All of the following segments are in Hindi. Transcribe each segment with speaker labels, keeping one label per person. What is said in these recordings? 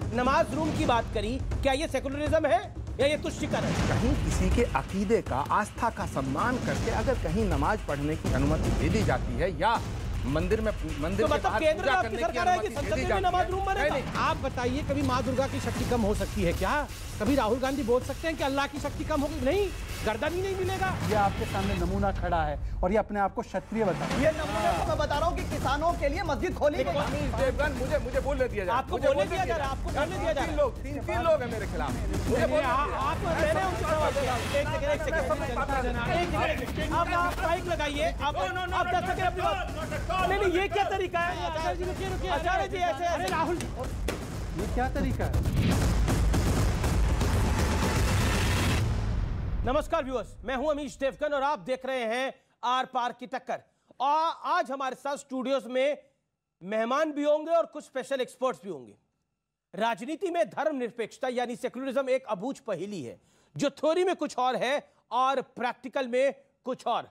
Speaker 1: नमाज रूम की बात करी, क्या ये सेकुलरिज्म है या ये तुष्टीकरण?
Speaker 2: कहीं किसी के अकीदे का, आस्था का सम्मान करके अगर कहीं नमाज पढ़ने की अनुमति दे दी जाती है या मंदिर में
Speaker 1: तो मतलब केंद्र में आपकी सरकार है कि संसद में नमाज रूम बनेगा?
Speaker 3: आप बताइए, कभी माँ दुर्गा की शक्ति कम हो सकती है क्या? कभी राहुल गांधी बोल सकते हैं कि अल्लाह की शक्ति कम होगी? नहीं, गर्दन ही नहीं मिलेगा।
Speaker 4: ये आपके सामने नमूना खड़ा है और ये अपने आप को क्षत्रिय बता रहा है।
Speaker 5: ये नमूना तो मैं बता रहा हूँ कि किसानों के लिए मस्जिद खोली गई।
Speaker 2: मुझे बोलने दिया जाए।
Speaker 1: आपको बोलने दिया जा रहा है, आपको बोलने दिया जा रहा है।
Speaker 2: तीन लोग हैं मेरे खिलाफ।
Speaker 1: आप माइक लगाइए, आप 10 सेकंड अपनी बात। नहीं, ये क्या तरीका है? आचार्य जी ऐसे, अरे राहुल,
Speaker 4: ये क्या तरीका है?
Speaker 1: नमस्कार व्यूअर्स, मैं हूं अमीश देवगन और आप देख रहे हैं आर पार की टक्कर। और आज हमारे साथ स्टूडियोज में मेहमान भी होंगे और कुछ स्पेशल एक्सपर्ट्स भी होंगे। राजनीति में धर्मनिरपेक्षता यानी सेकुलरिज्म एक अबूझ पहेली है, जो थ्योरी में कुछ और है और प्रैक्टिकल में कुछ और।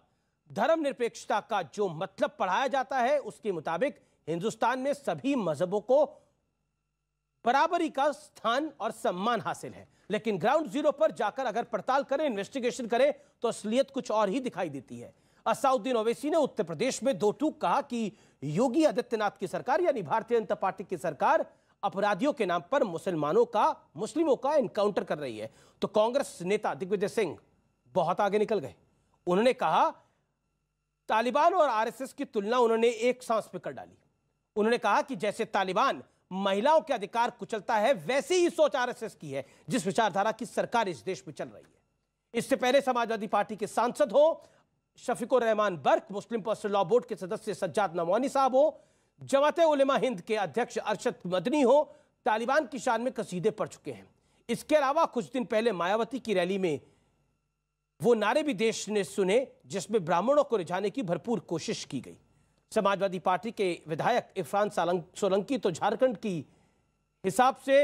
Speaker 1: धर्मनिरपेक्षता का जो मतलब पढ़ाया जाता है उसके मुताबिक हिंदुस्तान में सभी मजहबों को बराबरी का स्थान और सम्मान हासिल है, लेकिन ग्राउंड जीरो पर जाकर अगर पड़ताल करें, इन्वेस्टिगेशन करें तो असलियत कुछ और ही दिखाई देती है। असाउद्दीन ओवैसी ने उत्तर प्रदेश में दो टूक कहा कि योगी आदित्यनाथ की सरकार यानी भारतीय जनता पार्टी की सरकार अपराधियों के नाम पर मुस्लिमों का एनकाउंटर कर रही है। तो कांग्रेस नेता दिग्विजय सिंह बहुत आगे निकल गए। उन्होंने कहा, तालिबान और आरएसएस की तुलना उन्होंने एक सांस पे कर डाली। उन्होंने कहा कि जैसे तालिबान महिलाओं के अधिकार कुचलता है, वैसे ही सोच आरएसएस की है जिस विचारधारा की सरकार इस देश में चल रही है। इससे पहले समाजवादी पार्टी के सांसद हो शफीकुर रहमान बर्क, मुस्लिम पर्सनल लॉ बोर्ड के सदस्य सज्जाद नमवानी साहब हो, जमाते उलेमा हिंद के अध्यक्ष अरशद मदनी हो, तालिबान की शान में कसीदे पढ़ चुके हैं। इसके अलावा कुछ दिन पहले मायावती की रैली में वो नारे भी देश ने सुने जिसमें ब्राह्मणों को रिझाने की भरपूर कोशिश की गई। समाजवादी पार्टी के विधायक इरफान सोलंकी तो झारखंड की हिसाब से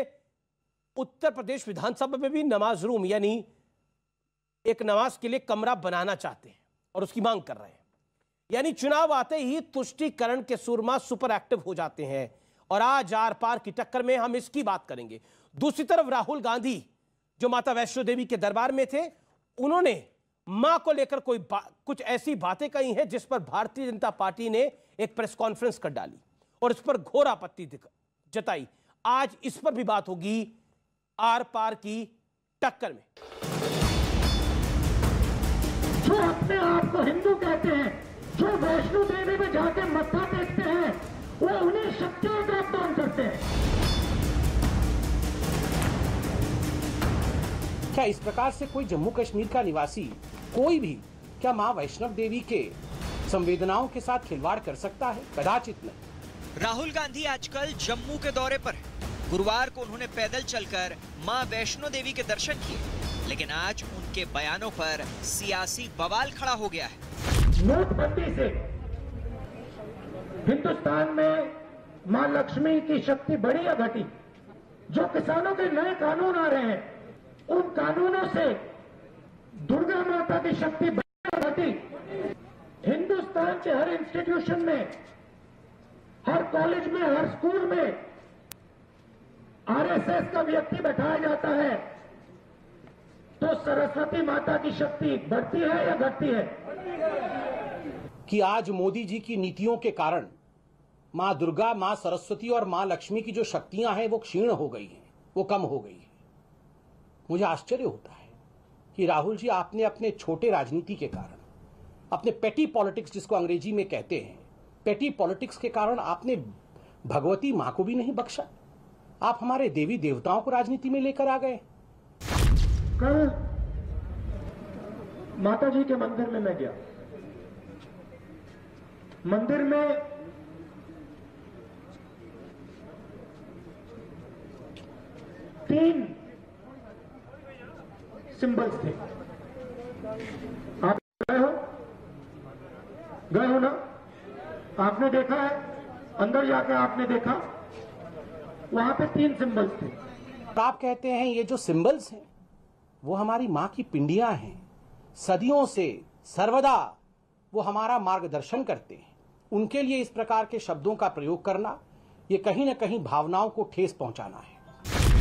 Speaker 1: उत्तर प्रदेश विधानसभा में भी नमाज रूम यानी एक नमाज के लिए कमरा बनाना चाहते हैं और उसकी मांग कर रहे हैं। यानी चुनाव आते ही तुष्टीकरण के सुरमा सुपर एक्टिव हो जाते हैं। और आज आर पार की टक्कर में हम इसकी बात करेंगे। दूसरी तरफ राहुल गांधी जो माता वैष्णो देवी के दरबार में थे, उन्होंने मां को लेकर कुछ ऐसी बातें कही हैं जिस पर भारतीय जनता पार्टी ने एक प्रेस कॉन्फ्रेंस कर डाली और इस पर घोर आपत्ति जताई। आज इस पर भी बात होगी आर पार की टक्कर में।
Speaker 6: जो अपने आप को हिंदू कहते हैं, जो वैष्णो देवी में जाके मत्था टेकते हैं, वो उन्हीं शक्तियों का अपमान करते हैं।
Speaker 3: क्या इस प्रकार से कोई जम्मू कश्मीर का निवासी, कोई भी, क्या मां वैष्णव देवी के संवेदनाओं के साथ खिलवाड़ कर सकता है? कदाचित नहीं।
Speaker 7: राहुल गांधी आजकल जम्मू के दौरे पर है। गुरुवार को उन्होंने पैदल चलकर मां वैष्णो देवी के दर्शन किए, लेकिन आज उनके बयानों पर सियासी बवाल खड़ा हो गया है।
Speaker 6: नोटबंदी से हिंदुस्तान में मां लक्ष्मी की शक्ति बढ़ी या घटी? जो किसानों के नए कानून आ रहे हैं, उन कानूनों से दुर्गा माता की शक्ति बढ़ी या घटी? हिंदुस्तान के हर इंस्टीट्यूशन में, हर कॉलेज में, हर स्कूल में आरएसएस का व्यक्ति बैठाया जाता है, तो सरस्वती माता की शक्ति बढ़ती है या घटती है?
Speaker 3: कि आज मोदी जी की नीतियों के कारण मां दुर्गा, मां सरस्वती और मां लक्ष्मी की जो शक्तियां हैं वो क्षीण हो गई हैं, वो कम हो गई है। मुझे आश्चर्य होता है कि राहुल जी, आपने अपने छोटे राजनीति के कारण, अपने पेटी पॉलिटिक्स जिसको अंग्रेजी में कहते हैं, पेटी पॉलिटिक्स के कारण आपने भगवती मां को भी नहीं बख्शा। आप हमारे देवी देवताओं को राजनीति में लेकर आ गए।
Speaker 6: कल माता जी के मंदिर में मैं गया। मंदिर में तीन सिंबल्स थे। आप गए हो ना? आपने देखा है? अंदर जाकर आपने देखा, वहां पे तीन सिंबल्स थे।
Speaker 3: आप कहते हैं ये जो सिंबल्स हैं वो हमारी मां की पिंडियां हैं, सदियों से सर्वदा वो हमारा मार्गदर्शन करते हैं। उनके लिए इस प्रकार के शब्दों का प्रयोग करना, ये कहीं ना कहीं भावनाओं को ठेस पहुंचाना है।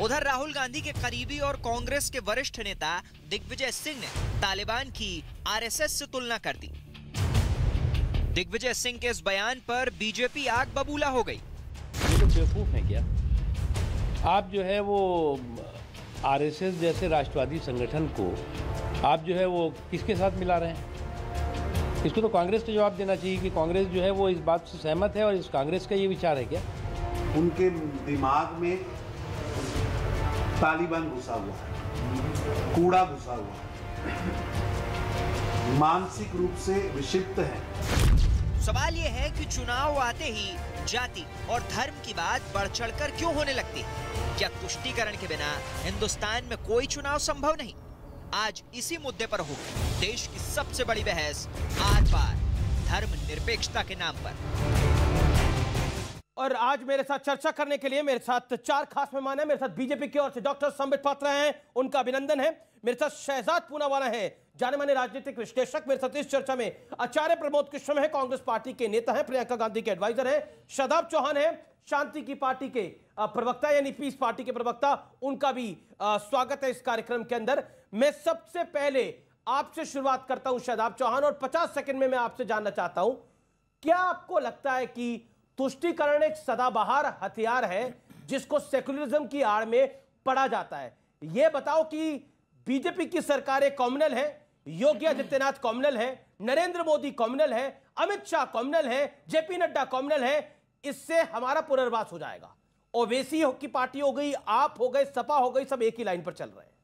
Speaker 7: उधर राहुल गांधी के करीबी और कांग्रेस के वरिष्ठ नेता दिग्विजय सिंह ने तालिबान की आरएसएस से तुलना कर दी। दिग्विजय सिंह के इस बयान पर बीजेपी आग बबूला हो गई।
Speaker 8: ये तो बेवकूफ है क्या? आप जो है वो आरएसएस जैसे राष्ट्रवादी संगठन को आप जो है वो किसके साथ मिला रहे हैं? इसको तो कांग्रेस को जवाब देना चाहिए कि कांग्रेस जो है वो इस बात से सहमत है और इस कांग्रेस का ये विचार है क्या?
Speaker 9: उनके दिमाग में तालिबान घुसा हुआ है, कूड़ा घुसा हुआ है, मानसिक रूप से विक्षिप्त है।
Speaker 7: सवाल ये है कि चुनाव आते ही जाति और धर्म की बात बढ़ चढ़कर क्यों होने लगती है? क्या तुष्टीकरण के बिना हिंदुस्तान में कोई चुनाव संभव नहीं? आज इसी मुद्दे पर होगी देश की सबसे बड़ी बहस, आर पार धर्म निरपेक्षता के नाम पर।
Speaker 1: और आज मेरे साथ चर्चा करने के लिए मेरे साथ 4 खास मेहमान हैं। मेरे साथ बीजेपी की ओर से डॉक्टर संबित पात्रा हैं, उनका अभिनंदन है। मेरे साथ शहजाद पूनावाला है, जाने माने राजनीतिक विश्लेषक। मेरे साथ इस चर्चा में आचार्य प्रमोद कृष्ण है, कांग्रेस पार्टी के नेता हैं, प्रियंका गांधी के एडवाइजर हैं। शादाब चौहान है, शांति की पार्टी के प्रवक्ता यानी पीस पार्टी के प्रवक्ता, उनका भी स्वागत है इस कार्यक्रम के अंदर। मैं सबसे पहले आपसे शुरुआत करता हूं शादाब चौहान, और 50 सेकंड में मैं आपसे जानना चाहता हूं, क्या आपको लगता है कि तुष्टीकरण एक सदाबहार हथियार है जिसको सेकुलरिज्म की आड़ में पड़ा जाता है? यह बताओ कि बीजेपी की सरकारें कॉम्युनल है, योगी आदित्यनाथ कॉम्युनल है, नरेंद्र मोदी कॉम्युनल है, अमित शाह कॉम्युनल है, जेपी नड्डा कॉम्युनल है, इससे हमारा पुनर्वास हो जाएगा। ओवैसी की पार्टी हो गई, आप हो गए, सपा हो गई, सब एक ही लाइन पर चल रहे हैं।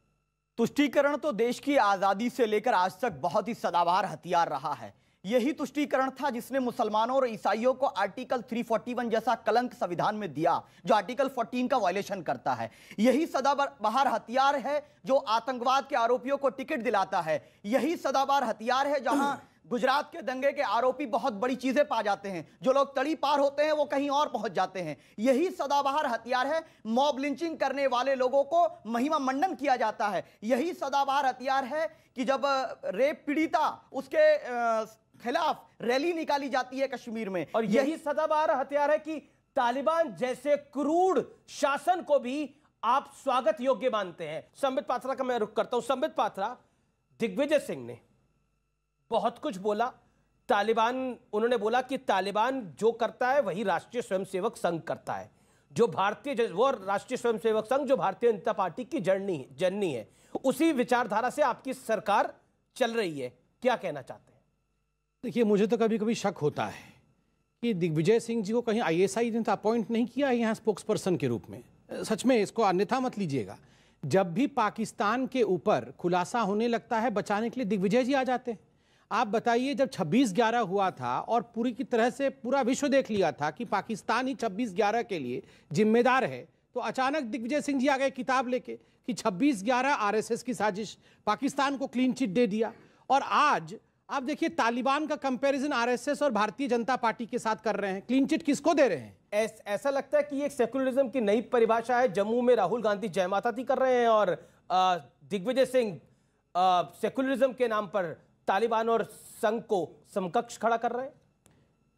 Speaker 5: तुष्टीकरण तो देश की आजादी से लेकर आज तक बहुत ही सदाबहार हथियार रहा है। यही तुष्टीकरण था जिसने मुसलमानों और ईसाइयों को आर्टिकल 341 जैसा कलंक संविधान में दिया, जो आर्टिकल 14 का वायलेशन करता है। यही सदाबहार हथियार है जो आतंकवाद के आरोपियों को टिकट दिलाता है। यही सदाबहार हथियार है जहां गुजरात के दंगे के आरोपी बहुत बड़ी चीजें पा जाते हैं, जो लोग तड़ी पार होते हैं वो कहीं और पहुंच जाते हैं। यही सदाबहार हथियार है, मॉब लिंचिंग करने वाले लोगों को महिमा मंडन किया जाता है। यही सदाबहार हथियार है कि जब रेप पीड़िता उसके खिलाफ रैली निकाली जाती है कश्मीर में,
Speaker 1: और यही सदाबहार हथियार है कि तालिबान जैसे क्रूर शासन को भी आप स्वागत योग्य मानते हैं। संबित पात्रा का मैं रुख करता हूं। संबित पात्रा, दिग्विजय सिंह ने बहुत कुछ बोला। तालिबान, उन्होंने बोला कि तालिबान जो करता है वही राष्ट्रीय स्वयंसेवक संघ करता है, जो भारतीय वो राष्ट्रीय स्वयंसेवक संघ जो भारतीय जनता पार्टी की जननी है, उसी विचारधारा से आपकी सरकार चल रही है। क्या कहना चाहते हैं?
Speaker 3: देखिए, मुझे तो कभी कभी शक होता है कि दिग्विजय सिंह जी को कहीं आईएसआई ने तो अपॉइंट नहीं किया है यहाँ स्पोक्स पर्सन के रूप में। सच में, इसको अन्यथा मत लीजिएगा। जब भी पाकिस्तान के ऊपर खुलासा होने लगता है, बचाने के लिए दिग्विजय जी आ जाते हैं। आप बताइए, जब 26/11 हुआ था और पूरी की तरह से पूरा विश्व देख लिया था कि पाकिस्तान ही 26/11 के लिए जिम्मेदार है, तो अचानक दिग्विजय सिंह जी आ गए किताब लेके कि 26/11 आरएसएस की साजिश, पाकिस्तान को क्लीन चिट दे दिया। और आज आप देखिए, तालिबान का कंपैरिजन आरएसएस और भारतीय जनता पार्टी के साथ कर रहे हैं। क्लीन चिट किसको दे रहे हैं?
Speaker 1: ऐसा लगता है कि ये सेकुलरिज्म की नई परिभाषा है। जम्मू में राहुल गांधी जय माता दी कर रहे हैं और दिग्विजय सिंह सेकुलरिज्म के नाम पर तालिबान और संघ को समकक्ष खड़ा कर रहे हैं।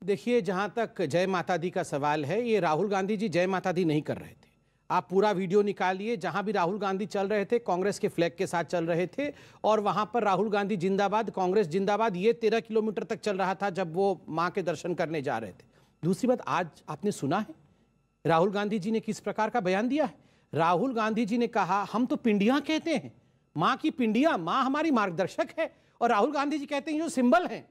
Speaker 3: देखिए, जहां तक जय माता दी का सवाल है, ये राहुल गांधी जी जय माता दी नहीं कर रहे थे। आप पूरा वीडियो निकालिए, जहां भी राहुल गांधी चल रहे थे कांग्रेस के फ्लैग के साथ चल रहे थे, और वहां पर राहुल गांधी जिंदाबाद, कांग्रेस जिंदाबाद, ये 13 किलोमीटर तक चल रहा था जब वो मां के दर्शन करने जा रहे थे। दूसरी बात, आज आपने सुना है राहुल गांधी जी ने किस प्रकार का बयान दिया है? राहुल गांधी जी ने कहा, हम तो पिंडियां कहते हैं, मां की पिंडियां, मां हमारी मार्गदर्शक है। और राहुल गांधी जी कहते हैं जो सिंबल हैं,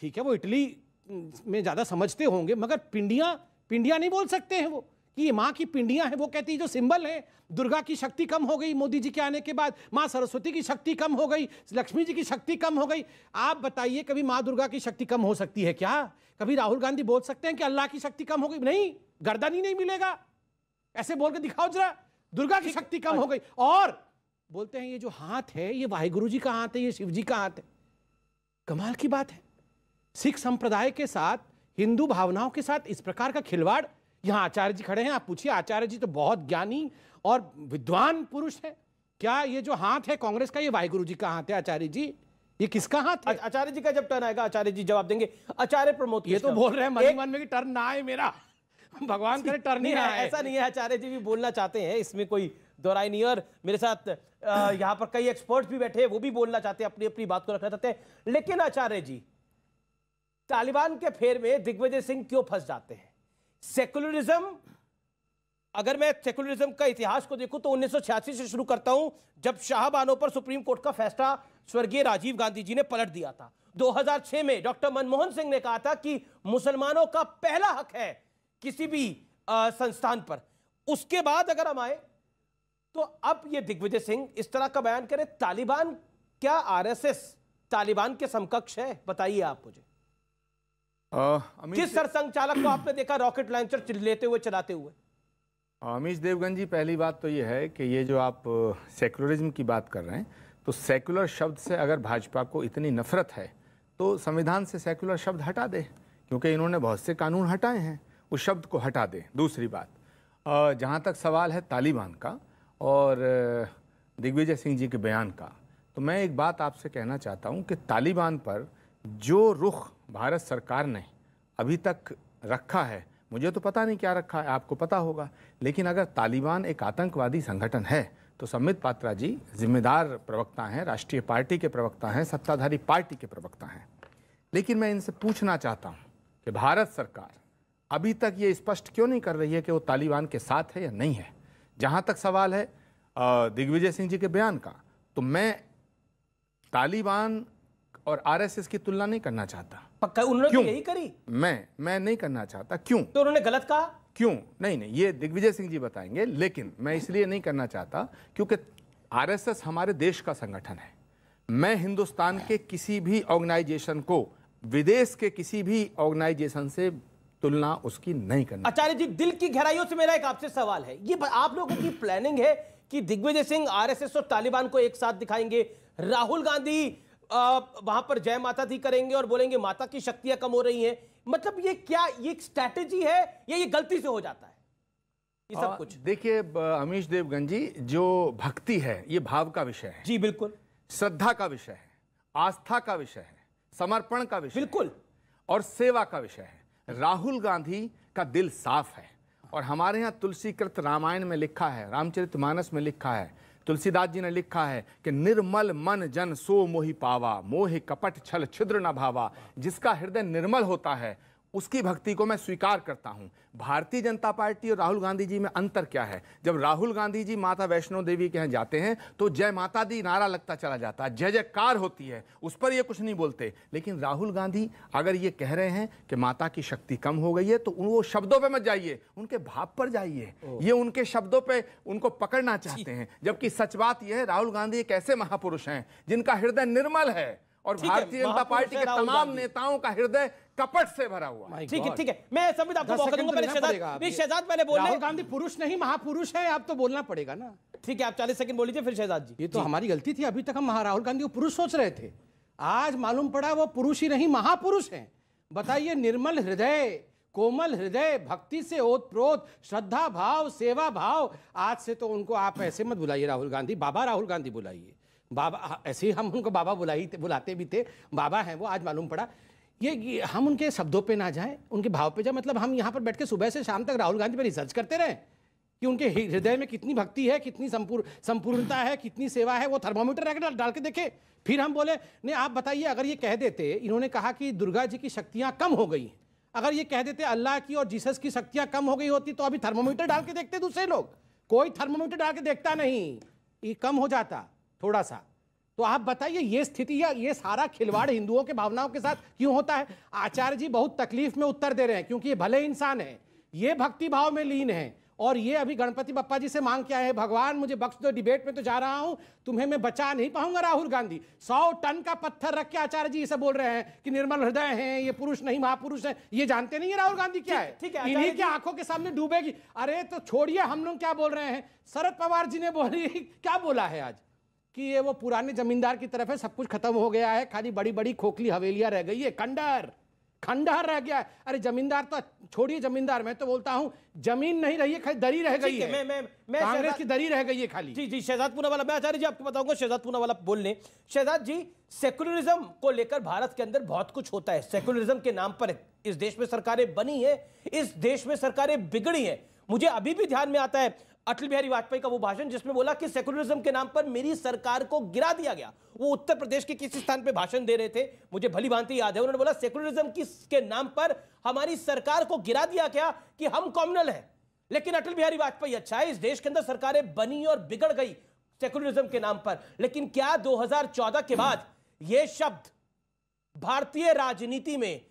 Speaker 3: ठीक है वो इटली में ज्यादा समझते होंगे, मगर पिंडियां नहीं बोल सकते हैं वो कि ये मां की पिंडियां हैं। वो कहती है जो सिंबल है, दुर्गा की शक्ति कम हो गई मोदी जी के आने के बाद, मां सरस्वती की शक्ति कम हो गई, लक्ष्मी जी की शक्ति कम हो गई। आप बताइए, कभी मां दुर्गा की शक्ति कम हो सकती है क्या? कभी राहुल गांधी बोल सकते हैं कि अल्लाह की शक्ति कम हो गई? नहीं, गर्दन ही नहीं मिलेगा। ऐसे बोल के दिखाओ जरा, दुर्गा की शक्ति कम हो गई। और बोलते हैं ये जो हाथ है ये वाहिगुरु जी का हाथ है, ये शिव जी का हाथ है। कमाल की बात है, सिख संप्रदाय के साथ, हिंदू भावनाओं के साथ इस प्रकार का खिलवाड़। यहां आचार्य जी खड़े हैं, आप पूछिए, आचार्य जी तो बहुत ज्ञानी और विद्वान पुरुष है। क्या ये जो हाथ है कांग्रेस का, ये वाहिगुरु जी का हाथ है? आचार्य जी, ये किसका हाथ है?
Speaker 1: आचार्य जी का जब टर्न आएगा आचार्य जी जवाब देंगे। आचार्य प्रमोद,
Speaker 3: ये तो बोल रहे हैं मन ही मन में कि टर्न ना आए मेरा,
Speaker 4: भगवान करे टर्न ही ना आए।
Speaker 1: ऐसा नहीं है, आचार्य जी भी बोलना चाहते हैं, इसमें कोई दोहराई नहीं है। और मेरे साथ यहाँ पर कई एक्सपर्ट्स भी बैठे हैं, वो भी बोलना चाहते हैं, अपनी अपनी बात को रखना चाहते हैं। लेकिन आचार्य जी, तालिबान के फेर में दिग्विजय सिंह क्यों फंस जाते हैं? सेकुलरिज्म, अगर मैं सेकुलरिज्म का इतिहास को देखूं तो 1986 से शुरू करता हूं, जब शाहबानों पर सुप्रीम कोर्ट का फैसला स्वर्गीय राजीव गांधी जी ने पलट दिया था। 2006 में डॉक्टर मनमोहन सिंह ने कहा था कि मुसलमानों का पहला हक है किसी भी संस्थान पर। उसके बाद अगर हम आए तो अब ये दिग्विजय सिंह इस तरह का बयान करें, तालिबान क्या आरएसएस तालिबान के समकक्ष है? बताइए आप मुझे। किस सरसंघचालक को आपने देखा रॉकेट लॉन्चर लेते हुए, चलाते हुए?
Speaker 2: अमीश देवगन जी, पहली बात तो ये है कि ये जो आप सेकुलरिज्म की बात कर रहे हैं, तो सेकुलर शब्द से अगर भाजपा को इतनी नफरत है तो संविधान से सेकुलर शब्द हटा दे, क्योंकि इन्होंने बहुत से कानून हटाए हैं, उस शब्द को हटा दे। दूसरी बात, जहाँ तक सवाल है तालिबान का और दिग्विजय सिंह जी के बयान का, तो मैं एक बात आपसे कहना चाहता हूँ कि तालिबान पर जो रुख भारत सरकार ने अभी तक रखा है, मुझे तो पता नहीं क्या रखा है, आपको पता होगा, लेकिन अगर तालिबान एक आतंकवादी संगठन है तो संबित पात्रा जी जिम्मेदार प्रवक्ता हैं, राष्ट्रीय पार्टी के प्रवक्ता हैं, सत्ताधारी पार्टी के प्रवक्ता हैं। लेकिन मैं इनसे पूछना चाहता हूं कि भारत सरकार अभी तक ये स्पष्ट क्यों नहीं कर रही है कि वो तालिबान के साथ है या नहीं है? जहां तक सवाल है दिग्विजय सिंह जी के बयान का, तो मैं तालिबान और आरएसएस की तुलना नहीं करना चाहता।
Speaker 1: पक्का उन्होंने
Speaker 2: क्यों?
Speaker 1: तो यही करी।
Speaker 2: मैं नहीं करना चाहता। क्यों?
Speaker 1: तो उन्होंने गलत कहा?
Speaker 2: क्यों? नहीं, ये दिग्विजय सिंह जी बताएंगे, लेकिन मैं इसलिए नहीं करना चाहता क्योंकि आरएसएस हमारे देश का संगठन है। मैं हिंदुस्तान के किसी भी ऑर्गेनाइजेशन को विदेश के किसी भी ऑर्गेनाइजेशन से तुलना उसकी नहीं करना।
Speaker 1: आचार्य जी, दिल की गहराइयों से मेरा एक आपसे सवाल है, ये आप लोगों की प्लानिंग है कि दिग्विजय सिंह आरएसएस और तालिबान को एक साथ दिखाएंगे, राहुल गांधी वहां पर जय माता दी करेंगे और बोलेंगे माता की शक्तियां कम हो रही हैं? मतलब ये क्या, ये स्ट्रैटेजी है या ये गलती से हो जाता है ये सब कुछ?
Speaker 2: देखिए अमीश देवगन जी, जो भक्ति है ये भाव का विषय है।
Speaker 1: जी बिल्कुल।
Speaker 2: श्रद्धा का विषय है, आस्था का विषय है, समर्पण का विषय
Speaker 1: बिल्कुल,
Speaker 2: और सेवा का विषय है। राहुल गांधी का दिल साफ है और हमारे यहाँ तुलसीकृत रामायण में लिखा है, रामचरितमानस में लिखा है, तुलसीदास जी ने लिखा है कि निर्मल मन जन सो मोहि पावा, मोहि कपट छल छिद्र न भावा। जिसका हृदय निर्मल होता है उसकी भक्ति को मैं स्वीकार करता हूं। भारतीय जनता पार्टी और राहुल गांधी जी में अंतर क्या है? जब राहुल गांधी जी माता वैष्णो देवी के यहाँ जाते हैं तो जय माता दी नारा लगता चला जाता है, जय जयकार होती है, उस पर ये कुछ नहीं बोलते। लेकिन राहुल गांधी अगर ये कह रहे हैं कि माता की शक्ति कम हो गई है तो वो शब्दों पे मत जाइए, उनके भाव पर जाइए। ये उनके शब्दों पे उनको पकड़ना चाहते हैं, जबकि सच बात यह है राहुल गांधी एक ऐसे महापुरुष हैं जिनका हृदय निर्मल है और भारतीय जनता पार्टी के तमाम नेताओं का हृदय कपट से भरा हुआ।
Speaker 1: ठीक है, ठीक है, मैं संबित आपको मौका दूंगा। पहले शहजाद पहले बोल रहे।
Speaker 4: राहुल गांधी पुरुष नहीं महापुरुष है, आप तो बोलना पड़ेगा ना।
Speaker 1: ठीक है, आप 40 सेकंड बोल लीजिए, फिर शहजाद जी।
Speaker 4: ये तो हमारी गलती थी, अभी तक हम राहुल गांधी को पुरुष सोच रहे थे, आज मालूम पड़ा वो पुरुष ही नहीं महापुरुष हैं। बताइए, निर्मल हृदय, कोमल हृदय, भक्ति से ओतप्रोत, श्रद्धा भाव, सेवा भाव। आज से तो उनको आप ऐसे मत बुलाइए राहुल गांधी, बाबा राहुल गांधी बुलाइए। बाबा, ऐसे ही हम उनको बाबा बुलाते भी थे, बाबा हैं वो। आज मालूम पड़ा ये हम उनके शब्दों पे ना जाएं, उनके भाव पे जाए। मतलब हम यहाँ पर बैठ के सुबह से शाम तक राहुल गांधी पर रिसर्च करते रहे कि उनके हृदय में कितनी भक्ति है, कितनी संपूर्णता है, कितनी सेवा है, वो थर्मोमीटर रख डाल के देखे। फिर हम बोले नहीं, आप बताइए, अगर ये कह देते, इन्होंने कहा कि दुर्गा जी की शक्तियाँ कम हो गई, अगर ये कह देते अल्लाह की और जीसस की शक्तियाँ कम हो गई होती तो अभी थर्मोमीटर डाल के देखते दूसरे लोग। कोई थर्मोमीटर डाल के देखता नहीं, ये कम हो जाता थोड़ा सा। तो आप बताइए, ये स्थिति या ये सारा खिलवाड़ हिंदुओं के भावनाओं के साथ क्यों होता है? आचार्य जी बहुत तकलीफ में उत्तर दे रहे हैं, क्योंकि ये भले इंसान है, ये भक्ति भाव में लीन है, और ये अभी गणपति बप्पा जी से मांग के आए हैं, भगवान मुझे बख्श दो, डिबेट में तो जा रहा हूं, तुम्हें मैं बचा नहीं पाऊंगा। राहुल गांधी 100 टन का पत्थर रख के आचार्य जी इसे बोल रहे हैं कि निर्मल हृदय हैं, ये पुरुष नहीं महापुरुष है। ये जानते नहीं है राहुल गांधी क्या है? इन्हीं की आंखों के सामने डूबेगी। अरे तो छोड़िए, हम लोग क्या बोल रहे हैं, शरद पवार जी ने बोली क्या बोला है आज कि ये वो पुराने जमींदार की तरफ है, सब कुछ खत्म हो गया है, खाली बड़ी बड़ी खोखली हवेलियां रह गई है, खंडर। खंडहर रह गया है। अरे जमींदार तो छोड़िए, जमींदार, मैं तो बोलता हूं जमीन नहीं रही है, खाली दरी रह गई है।
Speaker 1: मैं
Speaker 4: कांग्रेस की दरी रह गई है खाली।
Speaker 1: जी जी, शहजाद पूनावाला, मैं आचार्य जी आपको बताऊंगा, शहजाद पूनावाला बोल लें। शहजाद जी, सेकुलरिज्म को लेकर भारत के अंदर बहुत कुछ होता है। सेकुलरिज्म के नाम पर इस देश में सरकारें बनी है, इस देश में सरकारें बिगड़ी हैं। मुझे अभी भी ध्यान में आता है अटल बिहारी वाजपेयी का वो भाषण जिसमें बोला कि सेकुलरिज्म के नाम पर मेरी सरकार को गिरा दिया गया। वो उत्तर प्रदेश के किसी स्थान पे भाषण दे रहे थे, मुझे भली भांति याद है। उन्होंने बोला सेकुलरिज्म के नाम पर हमारी सरकार को गिरा दिया गया कि हम कॉम्युनल हैं। लेकिन अटल बिहारी वाजपेयी, अच्छा है इस देश के अंदर सरकारें बनी और बिगड़ गई सेकुलरिज्म के नाम पर, लेकिन क्या 2014 के बाद यह शब्द भारतीय राजनीति में